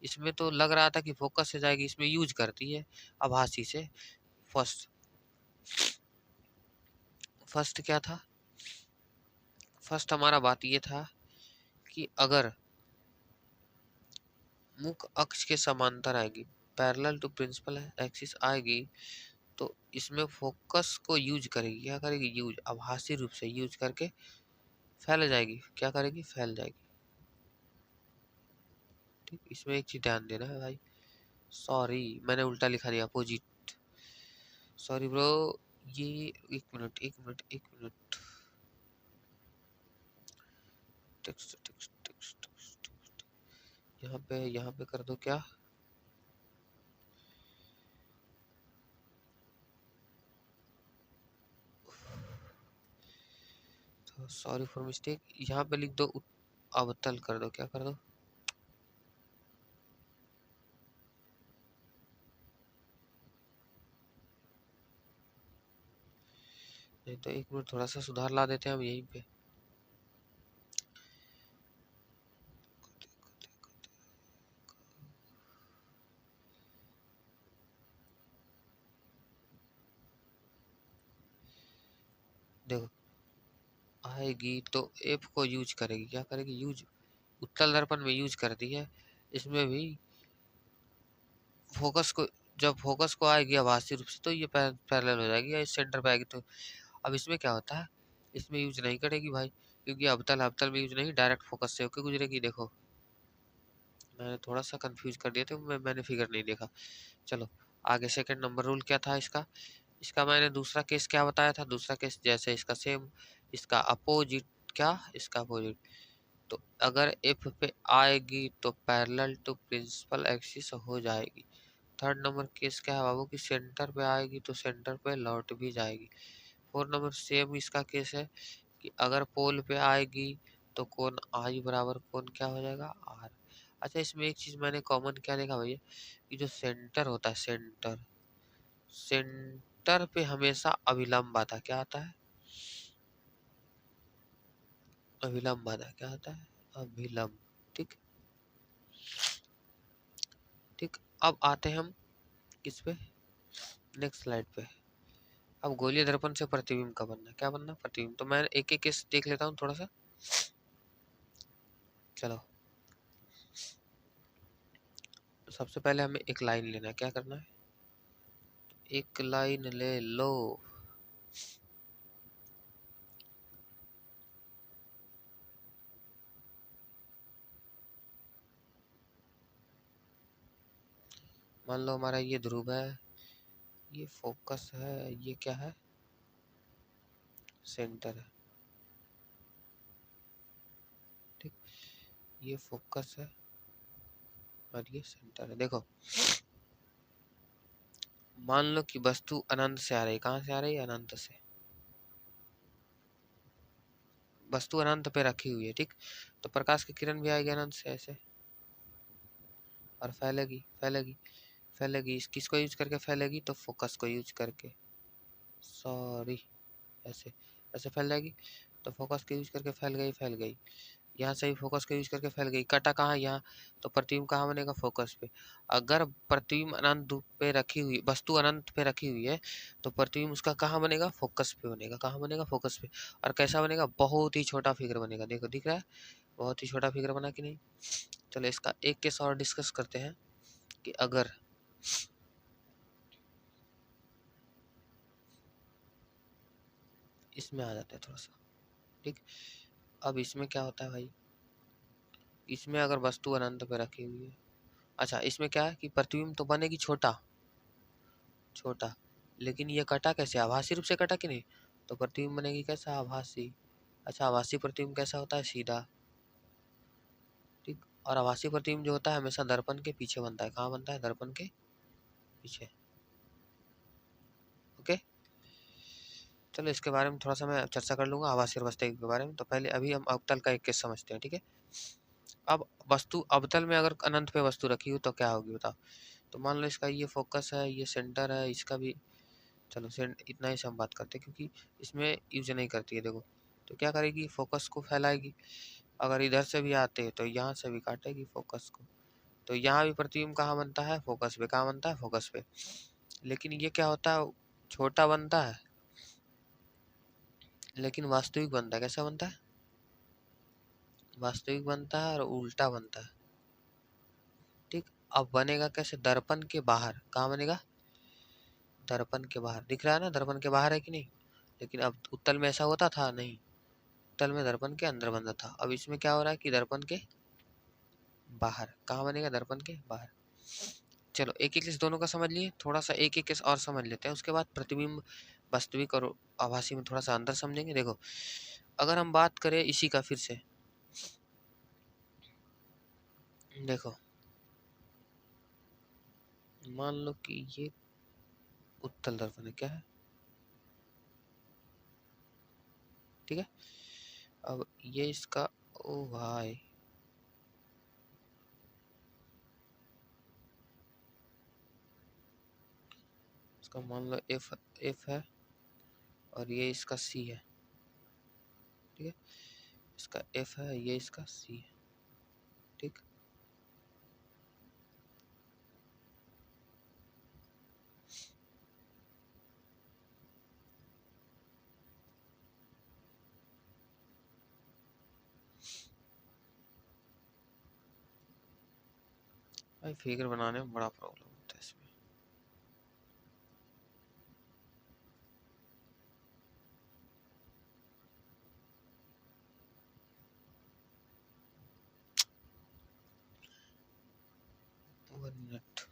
इसमें तो लग रहा था कि फोकस से जाएगी, इसमें यूज करती है आभासी से। फर्स्ट फर्स्ट क्या था, फर्स्ट हमारा बात ये था कि अगर मुख्य अक्ष के समांतर आएगी, पैरेलल टू प्रिंसिपल एक्सिस आएगी, तो इसमें फोकस को यूज करेगी, क्या करेगी, यूज, आभासी रूप से यूज करके फैल जाएगी, क्या करेगी, फैल जाएगी। ठीक, इसमें एक चीज ध्यान देना है भाई, सॉरी मैंने उल्टा लिखा दिया, अपोजिट, सॉरी ब्रो। ये एक मिनट एक मिनट एक minute, text text text text, यहाँ पे कर दो क्या, तो सॉरी फॉर मिस्टेक, यहाँ पे लिख दो अवतल कर दो, क्या कर दो, नहीं तो एक मिनट थोड़ा सा सुधार ला देते हैं हम यहीं पे। देखो आएगी तो एफ को यूज करेगी, क्या करेगी, यूज, उत्तल दर्पण में यूज करती है, इसमें भी फोकस को, जब फोकस को आएगी आभासी रूप से तो ये पैरेलल हो जाएगी, या इस सेंटर पे आएगी तो। अब इसमें क्या होता है, इसमें यूज नहीं करेगी भाई, क्योंकि अवतल अवतल में यूज नहीं, डायरेक्ट फोकस से होकर गुजरेगी। देखो मैंने थोड़ा सा कंफ्यूज कर दिया था, मैंने फिगर नहीं देखा। चलो आगे, सेकंड नंबर रूल क्या था इसका, इसका मैंने दूसरा केस क्या बताया था, दूसरा केस जैसे इसका सेम, इसका अपोजिट, क्या इसका अपोजिट, तो अगर एफ पे आएगी तो पैरेलल टू प्रिंसिपल एक्सिस हो जाएगी। थर्ड नंबर केस क्या है बाबू, कि सेंटर पे आएगी तो सेंटर पे लौट भी जाएगी। फोर्थ नंबर सेम इसका केस है कि अगर पोल पे आएगी तो कोण आई बराबर कोण क्या हो जाएगा, आर। अच्छा, इसमें एक चीज मैंने कॉमन क्या देखा भैया, कि जो सेंटर होता है, सेंटर सेंटर पे हमेशा अभिलंब आता है। क्या आता है, अभिलंब आता है। क्या आता है, अभिलंब। ठीक ठीक। अब आते हैं हम किस पे, नेक्स्ट स्लाइड पे। अब गोलीय दर्पण से प्रतिबिंब का बनना, क्या बनना, प्रतिबिंब। तो मैं एक एक केस देख लेता हूँ थोड़ा सा। चलो, तो सबसे पहले हमें एक लाइन लेना है। क्या करना है, एक लाइन ले लो। मान लो हमारा ये ध्रुव है, ये फोकस है, ये क्या है, सेंटर है। ठीक, ये फोकस है और ये सेंटर है। देखो, मान लो कि वस्तु अनंत से आ रही है। कहाँ से आ रही है, अनंत से। वस्तु अनंत पे रखी हुई है। ठीक, तो प्रकाश की किरण भी आएगी अनंत से ऐसे, और फैलेगी फैलेगी फैलेगी। किसको यूज करके फैलेगी, तो फोकस को यूज करके, सॉरी, ऐसे ऐसे फैल जाएगी। तो फोकस को यूज करके फैल गई, फैल गई। यहाँ से भी फोकस को यूज करके फैल गई। कटा कहाँ, यहाँ। तो प्रतिबिंब कहाँ बनेगा, फोकस पे। अगर प्रतिबिंब अनंत पे रखी हुई, वस्तु अनंत पे रखी हुई है, तो प्रतिबिंब उसका कहाँ बनेगा, फोकस पे बनेगा। कहाँ बनेगा, फोकस पे। और कैसा बनेगा, बहुत ही छोटा फिगर बनेगा। देखो, दिख रहा है, बहुत ही छोटा फिगर बना कि नहीं। चलो, इसका एक केस और डिस्कस करते हैं कि अगर इसमें आ जाते हैं थोड़ा सा। ठीक, अब इसमें क्या होता है भाई, इसमें अगर वस्तु अनंत पे रखी हुई है, अच्छा, इसमें क्या है कि प्रतिबिंब तो बनेगी छोटा छोटा, लेकिन ये कटा कैसे, आभासी रूप से कटा कि नहीं। तो प्रतिबिंब बनेगी कैसा, आभासी। अच्छा, आभासी प्रतिबिंब कैसा होता है, सीधा। ठीक, और आभासी प्रतिबिंब जो होता है हमेशा दर्पण के पीछे बनता है। कहाँ बनता है, दर्पण के पीछे। ओके, चलो इसके बारे में थोड़ा सा मैं चर्चा कर लूंगा, आभासी और वास्तविक के बारे में। तो पहले अभी हम अवतल का एक केस समझते हैं। ठीक है, अब वस्तु अवतल में अगर अनंत पे वस्तु रखी हो तो क्या होगी बताओ। तो मान लो इसका ये फोकस है, ये सेंटर है, इसका भी, चलो सेंट इतना ही से हम बात करते हैं क्योंकि इसमें यूज नहीं करती है। देखो, तो क्या करेगी, फोकस को फैलाएगी। अगर इधर से भी आते हैं तो यहाँ से भी काटेगी फोकस को। तो यहाँ भी प्रतिबिंब कहाँ बनता है, फोकस पे। कहाँ बनता है, फोकस पे। लेकिन ये क्या होता है, छोटा बनता है, लेकिन वास्तविक बनता है। कैसा बनता है, वास्तविक बनता है और उल्टा बनता है। ठीक, अब बनेगा कैसे, दर्पण के बाहर। कहाँ बनेगा, दर्पण के बाहर। दिख रहा है ना, दर्पण के बाहर है कि नहीं। लेकिन अब उत्तल में ऐसा होता था नहीं, उत्तल में दर्पण के अंदर बनता था। अब इसमें क्या हो रहा है कि दर्पण के बाहर। कहाँ बनेगा, दर्पण के बाहर। चलो, एक एक केस दोनों का समझ लिए, थोड़ा सा एक एक केस और समझ लेते हैं। उसके बाद प्रतिबिंब वास्तविक और आभासी में थोड़ा सा अंतर समझेंगे। देखो, अगर हम बात करें इसी का फिर से, देखो मान लो कि ये उत्तल दर्पण है। क्या है, ठीक है। अब ये इसका, ओ भाई, इसका मान लो एफ एफ है और ये इसका सी है। ठीक है, इसका एफ है, ये इसका सी है। ठीक, भाई फिगर बनाने में बड़ा प्रॉब्लम होता है इसमें। One minute.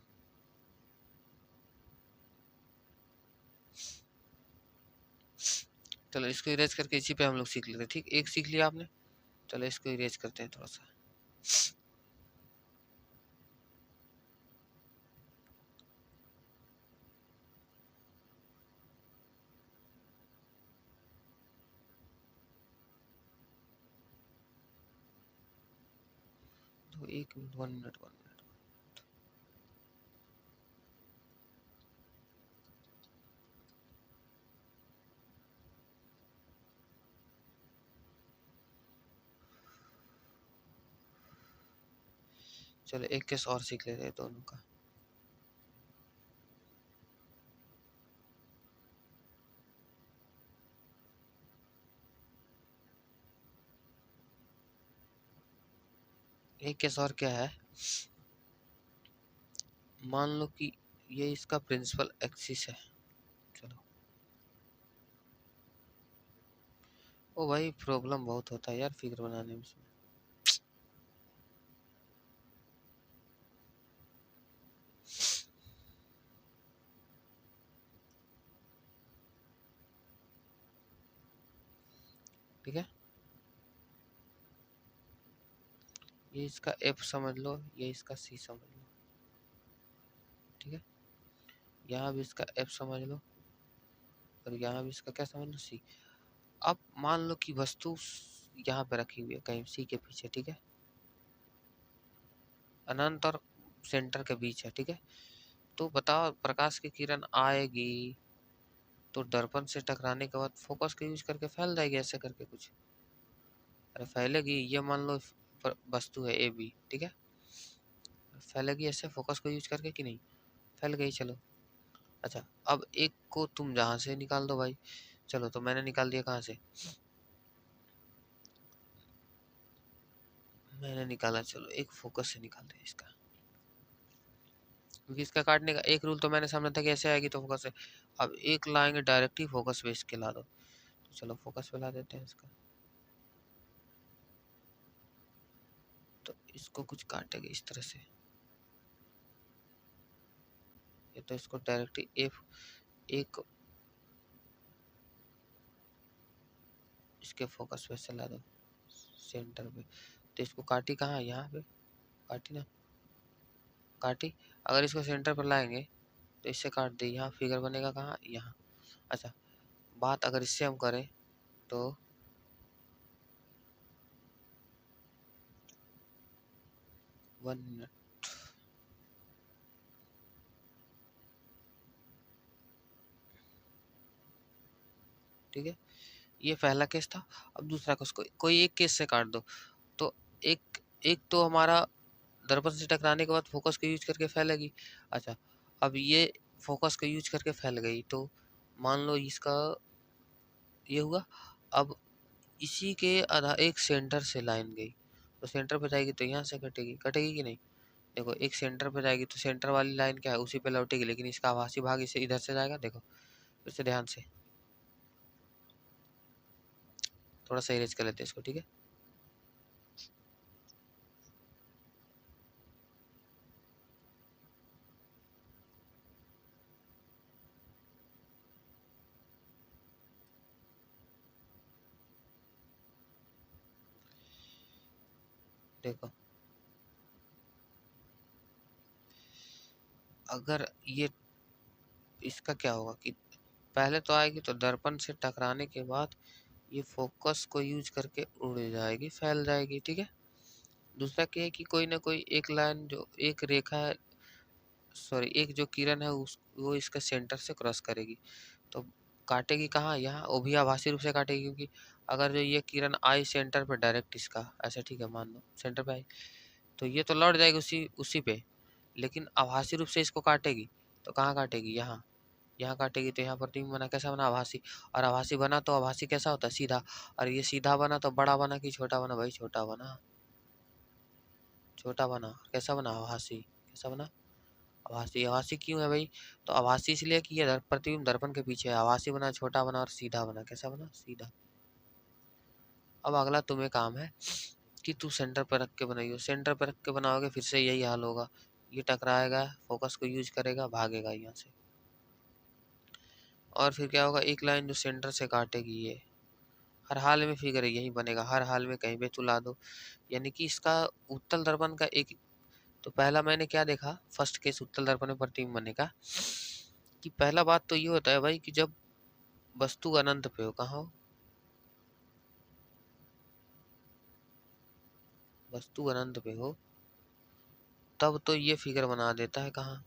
चलो इसको इरेज करके इसी पे हम लोग सीख लेते हैं। ठीक, एक सीख लिया आपने, चलो इसको इरेज करते हैं थोड़ा सा। तो 1 मिनट, 1 मिनट, 1 मिनट। चलो एक केस और सीख लेते हैं दोनों का। एक केस और क्या है, मान लो कि ये इसका प्रिंसिपल एक्सिस है। चलो, ओ भाई प्रॉब्लम बहुत होता है यार फिगर बनाने में इसमें। ठीक है, ये इसका एफ समझ लो, ये इसका सी समझ लो। ठीक है, यहाँ भी इसका एफ समझ लो और यहाँ भी इसका क्या समझ लो, सी। अब मान लो कि वस्तु यहाँ पे रखी हुई है कहीं सी के पीछे। ठीक है, अनंत और सेंटर के बीच है। ठीक है, तो बताओ प्रकाश की किरण आएगी तो दर्पण से टकराने के बाद फोकस का यूज करके फैल जाएगी ऐसे करके कुछ। अरे फैलेगी, ये मान लो वस्तु है ए बी। ठीक है, फैलेगी ऐसे फोकस को यूज करके कि नहीं, फैल गई। चलो अच्छा, अब एक को तुम जहां से निकाल दो भाई। चलो तो मैंने निकाल दिया, कहाँ से मैंने निकाला, चलो एक फोकस से निकाल दिया इसका, क्योंकि इसका काटने का एक रूल तो मैंने समझा था कि ऐसे आएगी तो फोकस है। अब एक लाएंगे डायरेक्ट ही फोकस पे इसके ला दो, तो चलो फोकस पे ला देते हैं इसका। तो इसको कुछ काटेंगे इस तरह से, ये तो इसको डायरेक्ट ही एक इसके फोकस पे से ला दो सेंटर पे। तो इसको काटी कहाँ, यहाँ पे काटी ना, काटी। अगर इसको सेंटर पर लाएंगे तो इससे काट दे, यहाँ फिगर बनेगा कहाँ, यहाँ। अच्छा, बात अगर इससे हम करें तो 1 मिनट। ठीक है, ये पहला केस था। अब दूसरा केस, कोई एक केस से काट दो। तो एक एक तो हमारा दर्पण से टकराने के बाद फोकस को यूज करके फैलेगी। अच्छा, अब ये फोकस को यूज करके फैल गई तो मान लो इसका ये हुआ। अब इसी के आधा एक सेंटर से लाइन गई, तो सेंटर पे जाएगी तो यहाँ से कटेगी, कटेगी कि नहीं। देखो एक सेंटर पे जाएगी तो सेंटर वाली लाइन क्या है, उसी पे लौटेगी, लेकिन इसका आभासी भाग इसे इधर से जाएगा। देखो फिर से ध्यान से थोड़ा सा इरेज कर लेते हैं इसको। ठीक है, देखो अगर ये इसका क्या होगा कि पहले तो आएगी तो दर्पण से टकराने के बाद ये फोकस को यूज करके उड़ जाएगी, फैल जाएगी। ठीक है, दूसरा क्या है कि कोई ना कोई एक लाइन जो एक रेखा है, सॉरी एक जो किरण है उस वो इसके सेंटर से क्रॉस करेगी, तो काटेगी कहाँ, यहाँ। वो भी आभासी रूप से काटेगी, क्योंकि अगर जो ये किरण आई सेंटर पे डायरेक्ट इसका ऐसे, ठीक है मान लो सेंटर पे आई, तो ये तो लौट जाएगी उसी उसी पे, लेकिन आभासी रूप से इसको काटेगी। तो कहाँ काटेगी, यहाँ। यहाँ काटेगी तो यहाँ प्रतिबिंब बना, कैसा बना, आभासी। और आभासी बना तो आभासी कैसा होता है, सीधा। और ये सीधा बना तो बड़ा बना कि छोटा बना, भाई छोटा बना, छोटा बना। कैसा बना, आभासी। कैसा बना, आभासी। आभासी क्यों है भाई, तो आभासी इसलिए कि ये प्रतिबिंब दर्पण के पीछे है। आभासी बना, छोटा बना और सीधा बना, कैसा बना, सीधा। अब अगला तुम्हें काम है कि तू सेंटर पर रख के बनाइयो, सेंटर पर रख के बनाओगे फिर से यही हाल होगा, ये टकराएगा, फोकस को यूज करेगा, भागेगा यहाँ से। और फिर क्या होगा, एक लाइन जो सेंटर से काटेगी ये, हर हाल में फिगर यही बनेगा, हर हाल में कहीं पे तुला दो। यानी कि इसका उत्तल दर्पण का एक, तो पहला मैंने क्या देखा, फर्स्ट केस उत्तल दर्पण में प्रतिबिंब बनने का, कि पहला बात तो ये होता है भाई कि जब वस्तु अनंत पे हो, कहाँ हो, वस्तु अनंत पे हो, तब तो ये फिगर बना देता है, कहाँ,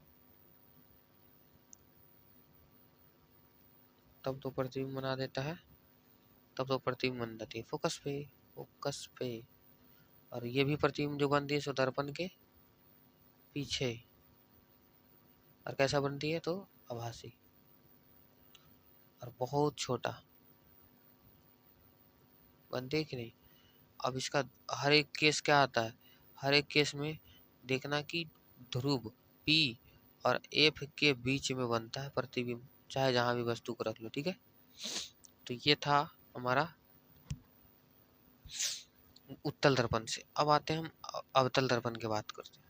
तब तो प्रतिबिंब बना देता है, तब तो प्रतिबिंब बन जाती है फोकस पे, फोकस पे। और ये भी प्रतिबिंब जो बनती है सो दर्पण के पीछे, और कैसा बनती है, तो आभासी, और बहुत छोटा बनती है कि नहीं। अब इसका हर एक केस क्या आता है, हर एक केस में देखना कि ध्रुव P और F के बीच में बनता है प्रतिबिंब, चाहे जहां भी वस्तु को रख लो, ठीक है। तो ये था हमारा उत्तल दर्पण से। अब आते हैं हम अवतल दर्पण की बात करते हैं।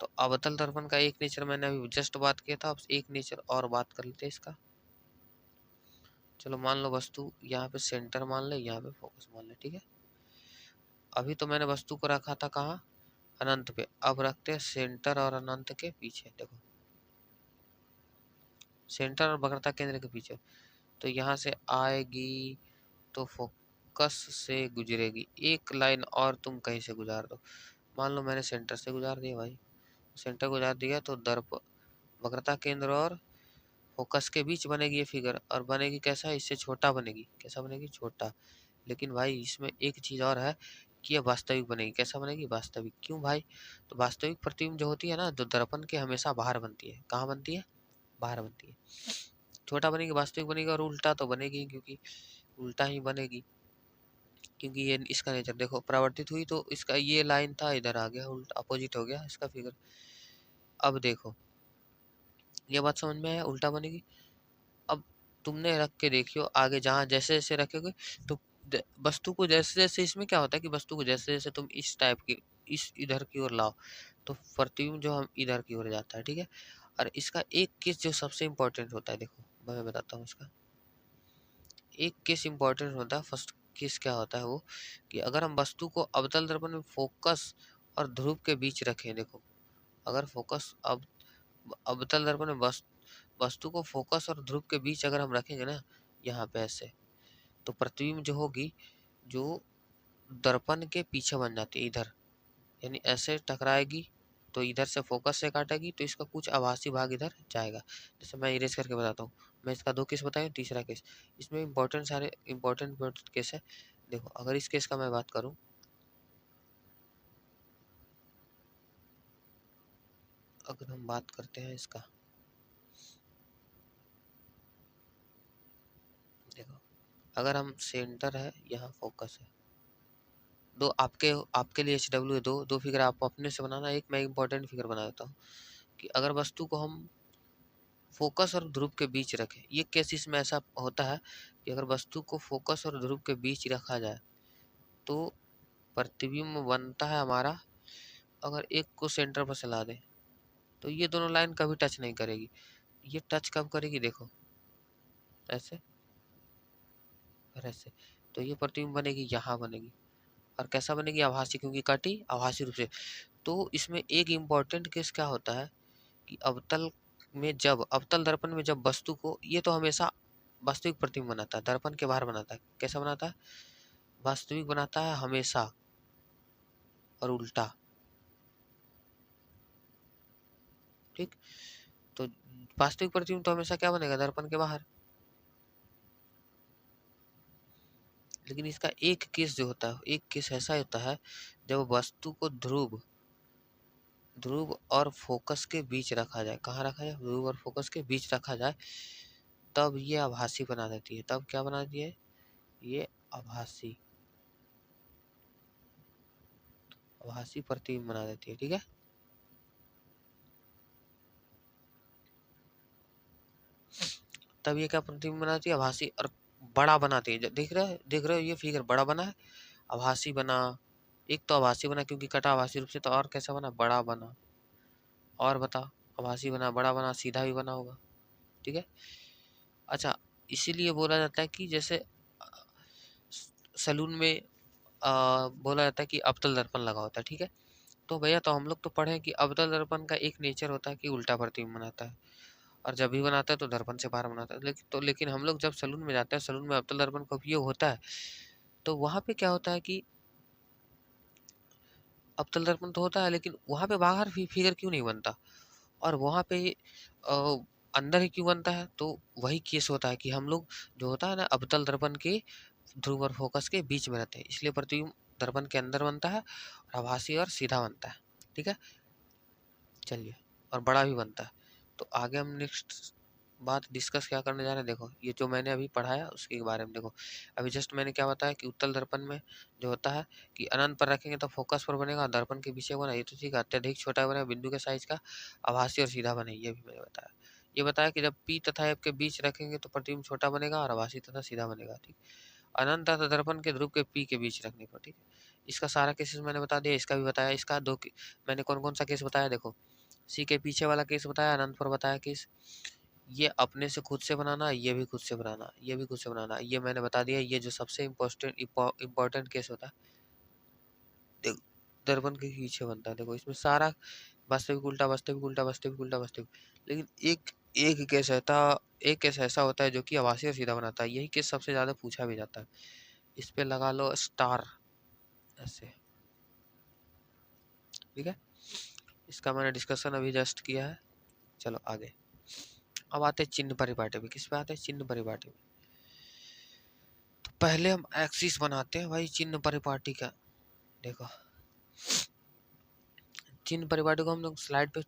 तो अवतल दर्पण का एक नेचर मैंने अभी जस्ट बात किया था, अब एक नेचर और बात कर लेते हैं इसका। चलो मान लो वस्तु यहाँ पे सेंटर मान ले, यहाँ पे फोकस मान ले, ठीक है। अभी तो मैंने वस्तु को रखा था कहाँ, अनंत पे, अब रखते हैं सेंटर और अनंत के पीछे। देखो सेंटर और वक्रता केंद्र के पीछे, तो यहाँ से आएगी तो फोकस से गुजरेगी, एक लाइन और तुम कहीं से गुजार दो, मान लो मैंने सेंटर से गुजार दिया भाई, सेंटर गुजार दिया तो दर्प वक्रता केंद्र और फोकस के बीच बनेगी ये फिगर, और बनेगी कैसा, इससे छोटा बनेगी, कैसा बनेगी, छोटा। लेकिन भाई इसमें एक चीज और है कि ये वास्तविक बनेगी, कैसा बनेगी, वास्तविक। क्यों भाई, तो वास्तविक प्रतिबिंब जो होती है ना, जो दर्पण के हमेशा बाहर बनती है, कहाँ बनती है, बाहर बनती है। छोटा बनेगी वास्तविक बनेगी, और उल्टा तो बनेगी, क्योंकि उल्टा ही बनेगी, क्योंकि ये इसका नेचर देखो, परावर्तित हुई तो इसका ये लाइन था इधर आ गया, उल्टा अपोजिट हो गया इसका फिगर। अब देखो ये बात समझ में आया, उल्टा बनेगी। अब तुमने रख के देखियो आगे, जहां जैसे जैसे रखोगे तो वस्तु को जैसे जैसे, इसमें क्या होता है कि वस्तु को जैसे जैसे तुम इस टाइप की, इस इधर की ओर लाओ, तो प्रतिबिंब जो हम इधर की ओर जाता है, ठीक है। और इसका एक केस जो सबसे इम्पोर्टेंट होता है, देखो मैं बताता हूँ इसका एक केस इम्पोर्टेंट होता है। फर्स्ट केस क्या होता है वो, कि अगर हम वस्तु को अवतल दर्पण में फोकस और ध्रुव के बीच रखें, देखो अगर फोकस अब अवतल दर्पण में वस्तु को फोकस और ध्रुव के बीच अगर हम रखेंगे ना, यहाँ पे ऐसे, तो प्रतिबिंब जो होगी, जो दर्पण के पीछे बन जाती है इधर, यानी ऐसे टकराएगी तो इधर से फोकस से काटेगी, तो इसका कुछ आभासी भाग इधर जाएगा। जैसे मैं इरेज करके बताता हूँ, मैं इसका दो केस बताया, तीसरा केस इसमें इंपॉर्टेंट, सारे इंपॉर्टेंट केस है। देखो अगर इस केस का मैं बात करूँ, अगर हम बात करते हैं इसका, देखो अगर हम सेंटर है, यहाँ फोकस है, दो आपके आपके लिए HW है, दो दो फिगर आप अपने से बनाना, एक मैं इंपॉर्टेंट फिगर बना देता हूँ, कि अगर वस्तु को हम फोकस और ध्रुव के बीच रखें, ये केस इसमें ऐसा होता है कि अगर वस्तु को फोकस और ध्रुव के बीच रखा जाए तो प्रतिबिंब बनता है हमारा, अगर एक को सेंटर पर चला दें तो ये दोनों लाइन कभी टच नहीं करेगी। ये टच कब करेगी, देखो ऐसे और ऐसे, तो ये प्रतिबिंब बनेगी, यहाँ बनेगी। और कैसा बनेगी, आभासी, क्योंकि कटी आभासी रूप से। तो इसमें एक इम्पॉर्टेंट केस क्या होता है कि अवतल में, जब अवतल दर्पण में जब वस्तु को, ये तो हमेशा वास्तविक प्रतिबिंब बनाता है, दर्पण के बाहर बनाता है, कैसा बनाता है, वास्तविक बनाता है हमेशा, और उल्टा, ठीक। तो वास्तविक प्रतिबिंब तो हमेशा क्या बनेगा, दर्पण के बाहर। लेकिन इसका एक केस जो होता है, एक केस ऐसा होता है जब वस्तु को ध्रुव ध्रुव और फोकस के बीच रखा जाए, कहाँ रखा जाए, ध्रुव और फोकस के बीच रखा जाए, तब ये आभासी बना देती है। तब क्या बना देती है, ये आभासी आभासी प्रतिबिंब बना देती है, ठीक है। तब ये क्या प्रतिबिंब बनाती है, आभासी, और बड़ा बनाती है। देख रहे हो ये फिगर बड़ा बना है, आभासी बना, एक तो आभासी बना क्योंकि कटा आभासी रूप से, तो और कैसा बना, बड़ा बना, और बता, आभासी बना, बड़ा बना, सीधा भी बना होगा, ठीक है। अच्छा, इसीलिए बोला जाता है कि जैसे सैलून में बोला जाता है कि अवतल दर्पण लगा होता है, ठीक है। तो भैया तो हम लोग तो पढ़े हैं कि अवतल दर्पण का एक नेचर होता है कि उल्टा प्रतिबिंब बनाता है, और जब भी बनाता है तो दर्पण से बाहर बनाता है। लेकिन हम लोग जब सैलून में जाते हैं, सैलून में अवतल दर्पण का उपयोग होता है, तो वहाँ पे क्या होता है कि अवतल दर्पण तो होता है, लेकिन वहाँ पे बाहर फिगर क्यों नहीं बनता, और वहाँ पे अ, अंदर ही क्यों बनता है? तो वही केस होता है कि हम लोग जो होता है ना, अवतल दर्पण के ध्रुव और फोकस के बीच में रहते हैं, इसलिए प्रतिबिंब दर्पण के अंदर बनता है और आभासी और सीधा बनता है, ठीक है। चलिए, और बड़ा भी बनता है। तो आगे हम नेक्स्ट बात डिस्कस क्या करने जा रहे हैं, देखो ये जो मैंने अभी पढ़ाया उसके बारे में देखो। अभी जस्ट मैंने क्या बताया कि उत्तल दर्पण में जो होता है कि अनंत पर रखेंगे तो फोकस पर बनेगा, दर्पण के पीछे बना, ये तो ठीक है। अत्यधिक छोटा बने, बिंदु के साइज का, आभासी और सीधा बने, ये भी मैंने बताया। ये बताया कि जब पी तथा एफ के बीच रखेंगे तो प्रतिबिंब छोटा बनेगा और आभासी तथा सीधा बनेगा, ठीक। अनंत तथा दर्पण के ध्रुव के पी के बीच रखने पर, ठीक है। इसका सारा केसेस मैंने बता दिया, इसका भी बताया। इसका मैंने कौन कौन सा केस बताया, देखो सी के पीछे वाला केस बताया, अनंत पर बताया केस, ये अपने से खुद से बनाना, ये भी खुद से बनाना, ये भी खुद से बनाना, ये मैंने बता दिया। ये जो सबसे इम्पोर्टेंट केस होता है, देखो दर्पण के पीछे बनता है, देखो इसमें सारा वास्तविक उल्टा, वास्तविक उल्टा, वास्तविक उल्टा, वास्तविक। लेकिन एक एक केस ऐसा एक केस ऐसा होता है जो कि आभासी और सीधा बनाता है, यही केस सबसे ज्यादा पूछा भी जाता है। इस पे लगा लो स्टार ऐसे, ठीक है। इसका मैंने डिस्कशन अभी जस्ट किया है। चलो आगे, अब आते हैं चिन्ह परिपाटी में। किस पे आते हैं? चिन्ह परिपाटी में। तो पहले हम एक्सिस बनाते हैं भाई चिन्ह परिपाटी का। देखो चिन्ह परिपाटी को हम लोग स्लाइड पे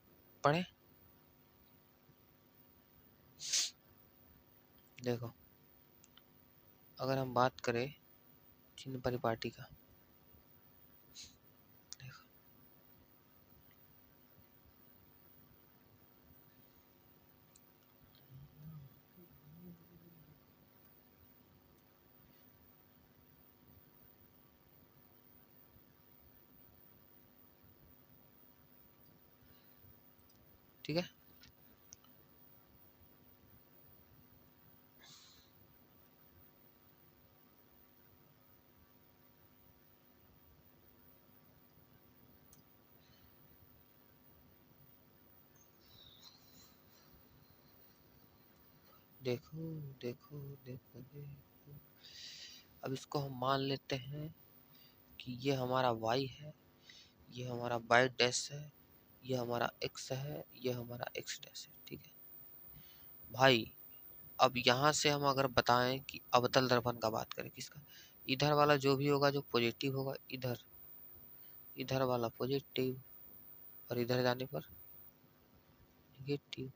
पढ़े। देखो अगर हम बात करें चिन्ह परिपाटी का, देखो ठीक है। देखो देखो देखो देखो, अब इसको हम मान लेते हैं कि ये हमारा y है, ये हमारा y डैश है, ये हमारा x है, ये हमारा x डैश है, ठीक है भाई। अब यहाँ से हम अगर बताएं कि अवतल दर्पण का बात करें, किसका? इधर वाला जो भी होगा, जो पॉजिटिव होगा, इधर इधर वाला पॉजिटिव, और इधर जाने पर नेगेटिव,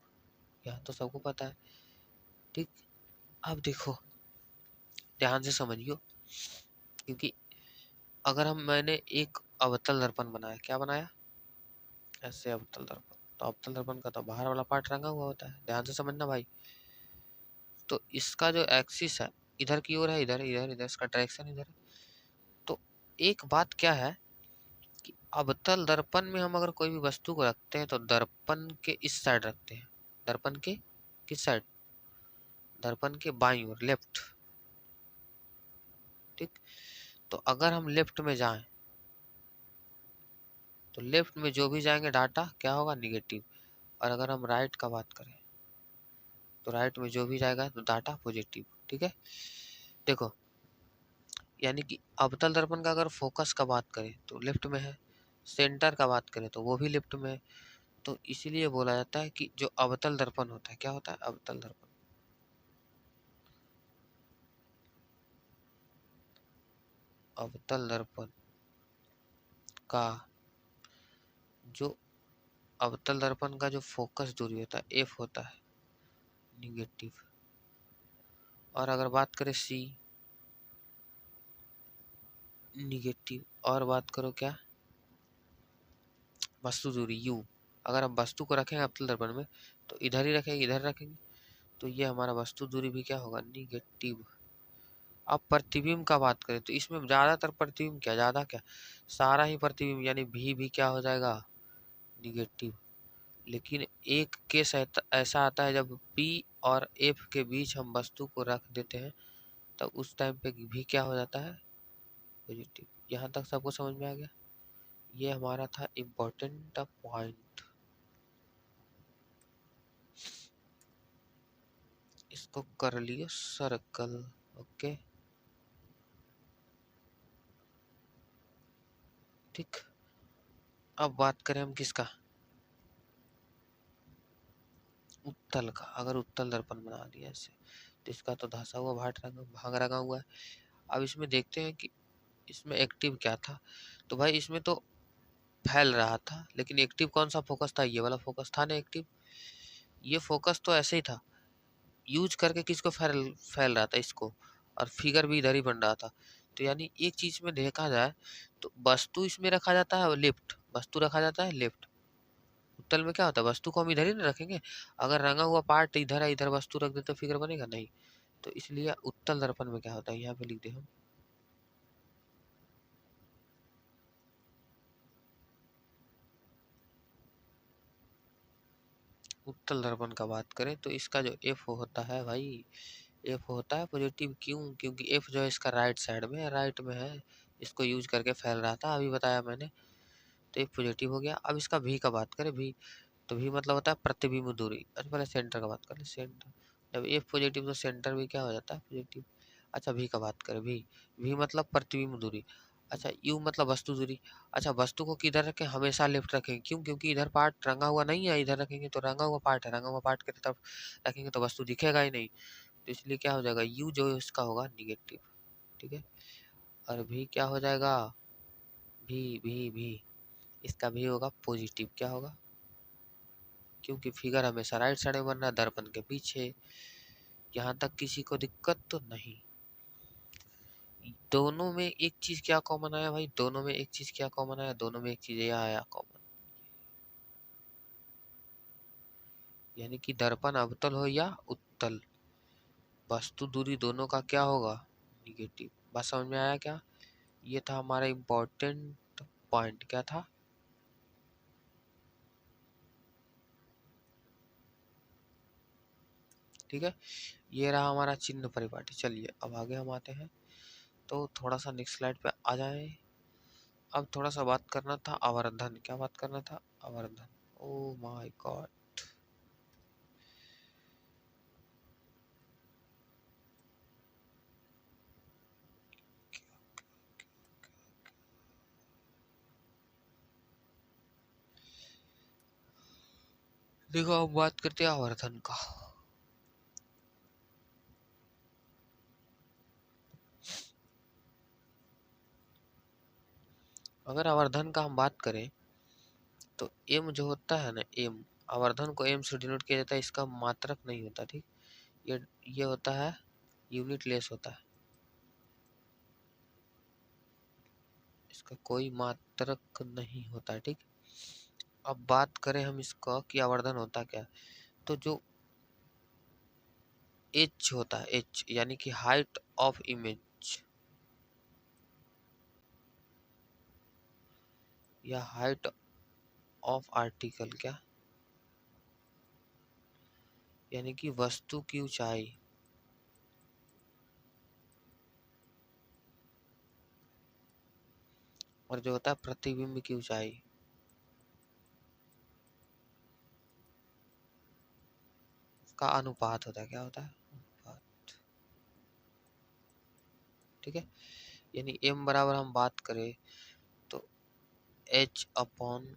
यहाँ तो सबको पता है, ठीक। अब देखो ध्यान से समझियो, क्योंकि अगर मैंने एक अवतल दर्पण बनाया, क्या बनाया? ऐसे अवतल दर्पण, तो अवतल दर्पण का तो बाहर वाला पार्ट रंगा हुआ होता है, ध्यान से समझना भाई। तो इसका जो एक्सिस है इधर की ओर है, इधर इधर इधर, इसका डायरेक्शन इधर है। तो एक बात क्या है कि अवतल दर्पण में हम अगर कोई भी वस्तु को रखते हैं तो दर्पण के इस साइड रखते हैं। दर्पण के किस साइड? दर्पण के बाईं ओर, लेफ्ट, ठीक। तो अगर हम लेफ्ट में जाएं तो लेफ्ट में जो भी जाएंगे डाटा क्या होगा? निगेटिव। और अगर हम राइट का बात करें तो राइट में जो भी जाएगा तो डाटा पॉजिटिव, ठीक है। देखो यानी कि अवतल दर्पण का अगर फोकस का बात करें तो लेफ्ट में है, सेंटर का बात करें तो वो भी लेफ्ट में है। तो इसीलिए बोला जाता है कि जो अवतल दर्पण होता है, क्या होता है? अवतल दर्पण, अवतल दर्पण का जो अवतल दर्पण का जो फोकस दूरी होता है एफ होता है निगेटिव। और अगर बात करें सी, निगेटिव। और बात करो क्या? वस्तु दूरी यू। अगर हम वस्तु को रखेंगे अवतल दर्पण में तो इधर ही रखेंगे, इधर रखेंगे, तो ये हमारा वस्तु दूरी भी क्या होगा? निगेटिव। अब प्रतिबिंब का बात करें तो इसमें ज्यादातर प्रतिबिंब क्या, ज्यादा क्या, सारा ही प्रतिबिंब यानी भी क्या हो जाएगा? निगेटिव। लेकिन एक केस ऐसा आता है जब P और F के बीच हम वस्तु को रख देते हैं, तब उस टाइम पे भी क्या हो जाता है, पॉजिटिव। यहाँ तक सबको समझ में आ गया? ये हमारा था इम्पोर्टेंट पॉइंट। इसको कर लियो सर्कल। ओके, ठीक। अब बात करें हम किसका, उत्तल का। अगर उत्तल दर्पण बना दिया ऐसे, तो इसका तो धंसा हुआ भाग रंगा हुआ है। अब इसमें देखते हैं कि इसमें एक्टिव क्या था। तो भाई इसमें तो फैल रहा था, लेकिन एक्टिव कौन सा फोकस था, ये वाला फोकस था ना एक्टिव। ये फोकस तो ऐसे ही था, यूज करके किसको फैल फैल रहा था, इसको। और फिगर भी इधर ही बन रहा था। तो यानी एक चीज में देखा जाए तो वस्तु इसमें रखा जाता है लेफ्ट, वस्तु रखा जाता है लेफ्ट। उत्तल में क्या होता है, वस्तु को हम इधर ही ना रखेंगे। अगर रंगा हुआ पार्ट इधर है, इधर वस्तु रख दे तो फिगर बनेगा नहीं। तो इसलिए उत्तल दर्पण में क्या होता है, यहाँ पे लिख दे हम। उत्तल दर्पण का बात करें तो इसका जो एफ होता है भाई, एफ होता है पॉजिटिव। क्यों? क्योंकि एफ जो है इसका राइट साइड में है, राइट में है, इसको यूज करके फैल रहा था, अभी बताया मैंने। तो एफ पॉजिटिव हो गया। अब इसका भी का बात करें, भी तो भी मतलब होता है प्रतिबिंब दूरी। अच्छा पहले सेंटर का बात कर ले, सेंटर। जब एफ पॉजिटिव तो सेंटर भी क्या हो जाता है, पॉजिटिव। अच्छा भी का बात करें, भी मतलब प्रतिबिंब दूरी। अच्छा यू मतलब वस्तु दूरी। अच्छा वस्तु को किधर रखें, हमेशा लेफ्ट रखेंगे। क्यों? क्योंकि इधर पार्ट रंगा हुआ नहीं है, इधर रखेंगे तो रंगा हुआ पार्ट है, रंगा हुआ पार्ट की तरफ रखेंगे तो वस्तु दिखेगा ही नहीं। तो इसलिए क्या हो जाएगा, यू जो है इसका होगा निगेटिव, ठीक है। और भी क्या हो जाएगा, भी इसका भी होगा पॉजिटिव। क्या होगा, क्योंकि फिगर हमेशा राइट साइड में बन रहा है, दर्पण के पीछे। यहाँ तक किसी को दिक्कत तो नहीं। दोनों में एक चीज क्या कॉमन आया भाई, दोनों में एक चीज क्या कॉमन आया, दोनों में एक चीज यह आया कॉमन, यानी कि दर्पण अवतल हो या उत्तल, वस्तु दूरी दोनों का क्या होगा, निगेटिव। बात समझ में आया क्या? ये था हमारा इम्पोर्टेंट पॉइंट। क्या था? ठीक है, ये रहा हमारा चिन्ह परिपाटी। चलिए अब आगे हम आते हैं, तो थोड़ा सा नेक्स्ट स्लाइड पे आ जाए। अब थोड़ा सा बात करना था आवर्धन। क्या बात करना था, आवर्धन। ओ माय गॉड, देखो अब बात करते हैं आवर्धन का। अगर आवर्धन का हम बात करें तो एम जो होता है ना, एम, आवर्धन को एम से डिनोट किया जाता है, इसका मात्रक नहीं होता, ठीक। ये होता है यूनिट लेस होता है, इसका कोई मात्रक नहीं होता है, ठीक। अब बात करें हम इसका कि आवर्धन होता क्या है, तो जो एच होता है, एच यानी कि हाइट ऑफ इमेज या हाइट ऑफ आर्टिकल, क्या, यानी कि वस्तु की ऊंचाई, और जो होता है प्रतिबिंब की ऊंचाई, का अनुपात होता है। क्या होता है, अनुपात, ठीक है। यानी एम बराबर हम बात करें तो एच अपॉन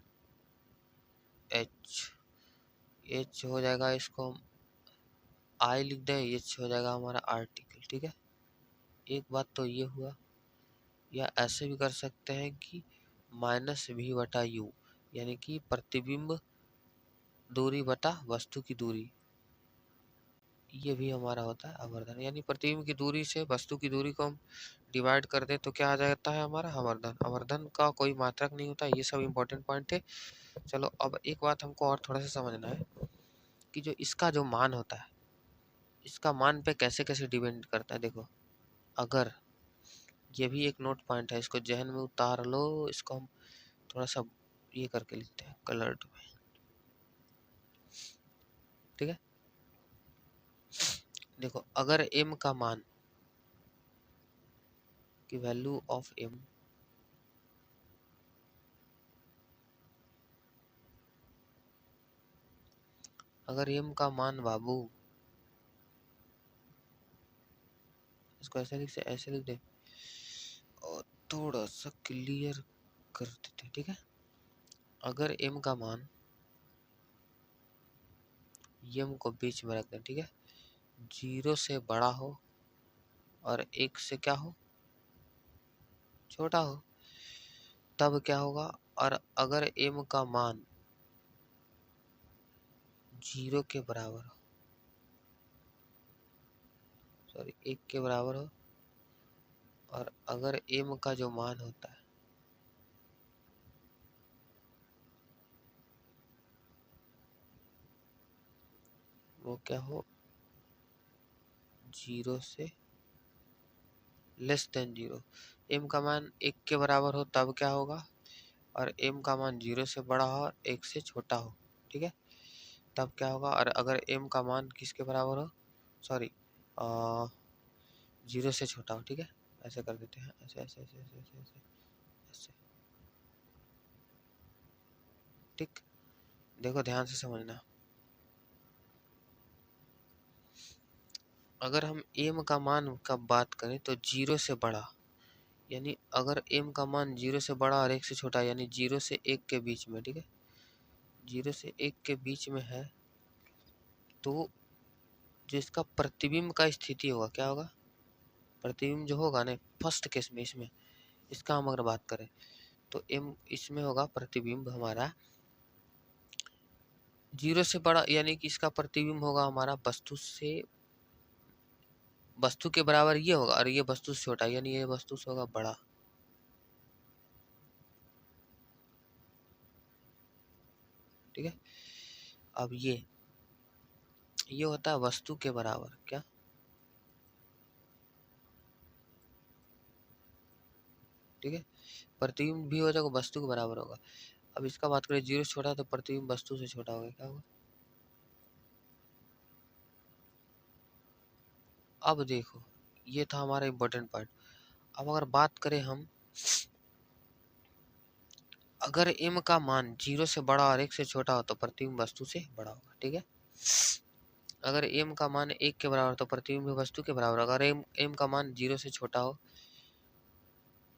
एच, एच हो जाएगा, इसको हम आई लिख दें, एच हो जाएगा हमारा आर्टिकल, ठीक है। एक बात तो ये हुआ, या ऐसे भी कर सकते हैं कि माइनस वी बटा यू, यानी कि प्रतिबिंब दूरी बटा वस्तु की दूरी, ये भी हमारा होता है आवर्धन। यानी प्रतिबिंब की दूरी से वस्तु की दूरी को हम डिवाइड कर दें तो क्या आ जाता है हमारा आवर्धन। आवर्धन का कोई मात्रक नहीं होता। ये सब इंपॉर्टेंट पॉइंट है। चलो अब एक बात हमको और थोड़ा सा समझना है कि जो इसका जो मान होता है, इसका मान पे कैसे कैसे डिपेंड करता है। देखो, अगर ये भी एक नोट पॉइंट है, इसको जहन में उतार लो। इसको हम थोड़ा सा ये करके लिखते हैं कलर्ड में। ठीक है। देखो अगर m का मान की वैल्यू ऑफ m अगर m का मान बाबू, इसको ऐसे लिख दे और थोड़ा सा क्लियर कर देते, ठीक है। अगर m का मान m को बीच में रख दें, ठीक है, 0 से बड़ा हो और 1 से क्या हो, छोटा हो, तब क्या होगा। और अगर m का मान 0 के बराबर हो, सॉरी 1 के बराबर हो, और अगर m का जो मान होता है वो क्या हो, 0 से लेस देन 0, m का मान 1 के बराबर हो तब क्या होगा, और m का मान 0 से बड़ा हो और 1 से छोटा हो, ठीक है, तब क्या होगा। और अगर m का मान किसके बराबर हो, सॉरी 0 से छोटा हो, ठीक है, ऐसे कर देते हैं, ऐसे ऐसे ऐसे ऐसे ऐसे ऐसे ऐसे, ठीक। देखो ध्यान से समझना, अगर हम m का मान का बात करें तो 0 से बड़ा, यानी अगर m का मान 0 से बड़ा और 1 से छोटा, यानी 0 से 1 के बीच में, ठीक है, 0 से 1 के बीच में है, तो जिसका प्रतिबिंब का स्थिति होगा क्या होगा, प्रतिबिंब जो होगा ना फर्स्ट केस में, इसमें इसका हम अगर बात करें तो m इसमें होगा प्रतिबिंब हमारा 0 से बड़ा, यानी कि इसका प्रतिबिंब होगा हमारा वस्तु के बराबर ये होगा, और ये वस्तु से छोटा, यानी ये वस्तु से होगा बड़ा, ठीक है। अब ये होता है वस्तु के बराबर, क्या, ठीक है, प्रतिबिंब भी हो जाएगा वस्तु के बराबर होगा। अब इसका बात करें 0 से छोटा तो प्रतिबिंब वस्तु से छोटा होगा, क्या होगा। अब देखो ये था हमारा इम्पोर्टेंट पार्ट। अब अगर बात करें हम, अगर m का मान 0 से बड़ा और 1 से छोटा हो तो प्रतिबिंब वस्तु से बड़ा होगा, ठीक है। अगर m का मान 1 के बराबर तो प्रतिबिंब भी वस्तु के बराबर, अगर m का मान 0 से छोटा हो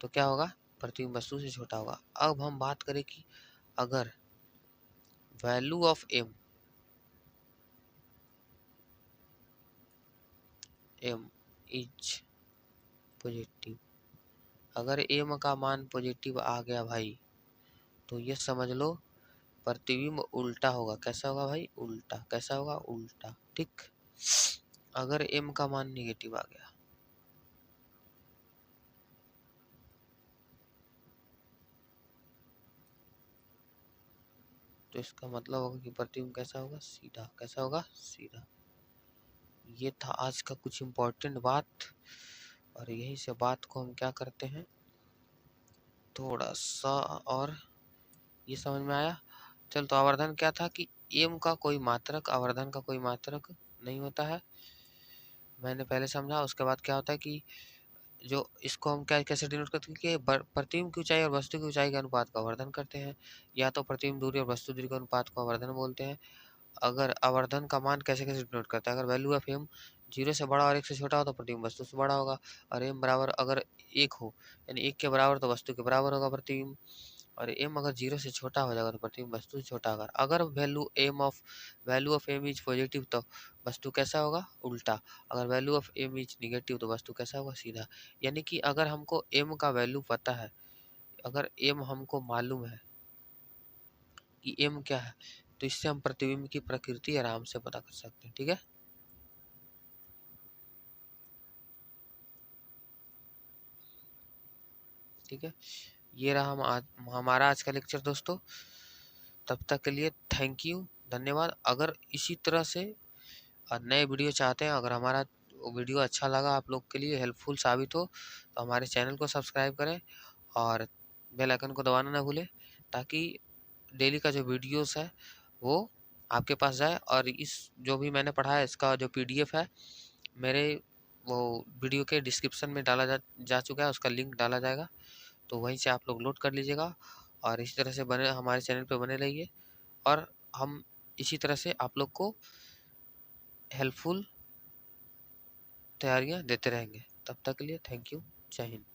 तो क्या होगा, प्रतिबिंब वस्तु से छोटा होगा। अब हम बात करें कि अगर value of m is positive, अगर m का मान पॉजिटिव आ गया भाई तो ये समझ लो प्रतिबिंब उल्टा होगा, कैसा होगा भाई, उल्टा, कैसा होगा, उल्टा, ठीक। अगर m का मान निगेटिव आ गया तो इसका मतलब होगा कि प्रतिबिंब कैसा होगा, सीधा, कैसा होगा, सीधा। ये था आज का कुछ इम्पोर्टेंट बात, और यही से बात को हम क्या करते हैं थोड़ा सा और ये समझ में आया। चल तो आवर्धन क्या था कि m का कोई मात्रक आवर्धन का कोई मात्रक नहीं होता है, मैंने पहले समझा। उसके बाद क्या होता है कि जो इसको हम क्या कैसे डिनोट करते हैं कि प्रतिबिंब की ऊंचाई और वस्तु की ऊंचाई के अनुपात का आवर्धन करते हैं, या तो प्रतिबिंब दूरी और वस्तु दूरी के अनुपात को आवर्धन बोलते हैं। अगर आवर्धन का मान कैसे कैसे डिनोट करता है, अगर वैल्यू ऑफ m 0 से बड़ा और 1 से छोटा हो तो प्रतिबिंब वस्तु से बड़ा होगा, और m बराबर अगर 1 हो यानी 1 के बराबर तो वस्तु के बराबर होगा प्रतिबिंब, और m अगर 0 से छोटा हो जाएगा तो प्रतिबिंब वस्तु से छोटा होगा। अगर value of m is positive तो वस्तु कैसा होगा, उल्टा। अगर value of m is negative तो वस्तु कैसा होगा, सीधा। यानी कि अगर हमको m का वैल्यू पता है, अगर m हमको मालूम है कि m क्या है, तो इससे हम प्रतिबिंब की प्रकृति आराम से पता कर सकते हैं, ठीक है। ठीक है, ये रहा हमारा आज का लेक्चर दोस्तों। तब तक के लिए थैंक यू, धन्यवाद। अगर इसी तरह से नए वीडियो चाहते हैं, अगर हमारा वीडियो अच्छा लगा, आप लोग के लिए हेल्पफुल साबित हो, तो हमारे चैनल को सब्सक्राइब करें और बेल आइकन को दबाना ना भूलें, ताकि डेली का जो वीडियोस है वो आपके पास जाए और इस जो भी मैंने पढ़ा है इसका जो पीडीएफ है मेरे वो वीडियो के डिस्क्रिप्शन में डाला जा चुका है, उसका लिंक डाला जाएगा, तो वहीं से आप लोग लोड कर लीजिएगा और इसी तरह से बने हमारे चैनल पे बने रहिए और हम इसी तरह से आप लोग को हेल्पफुल तैयारियां देते रहेंगे। तब तक के लिए थैंक यू, जय हिंद।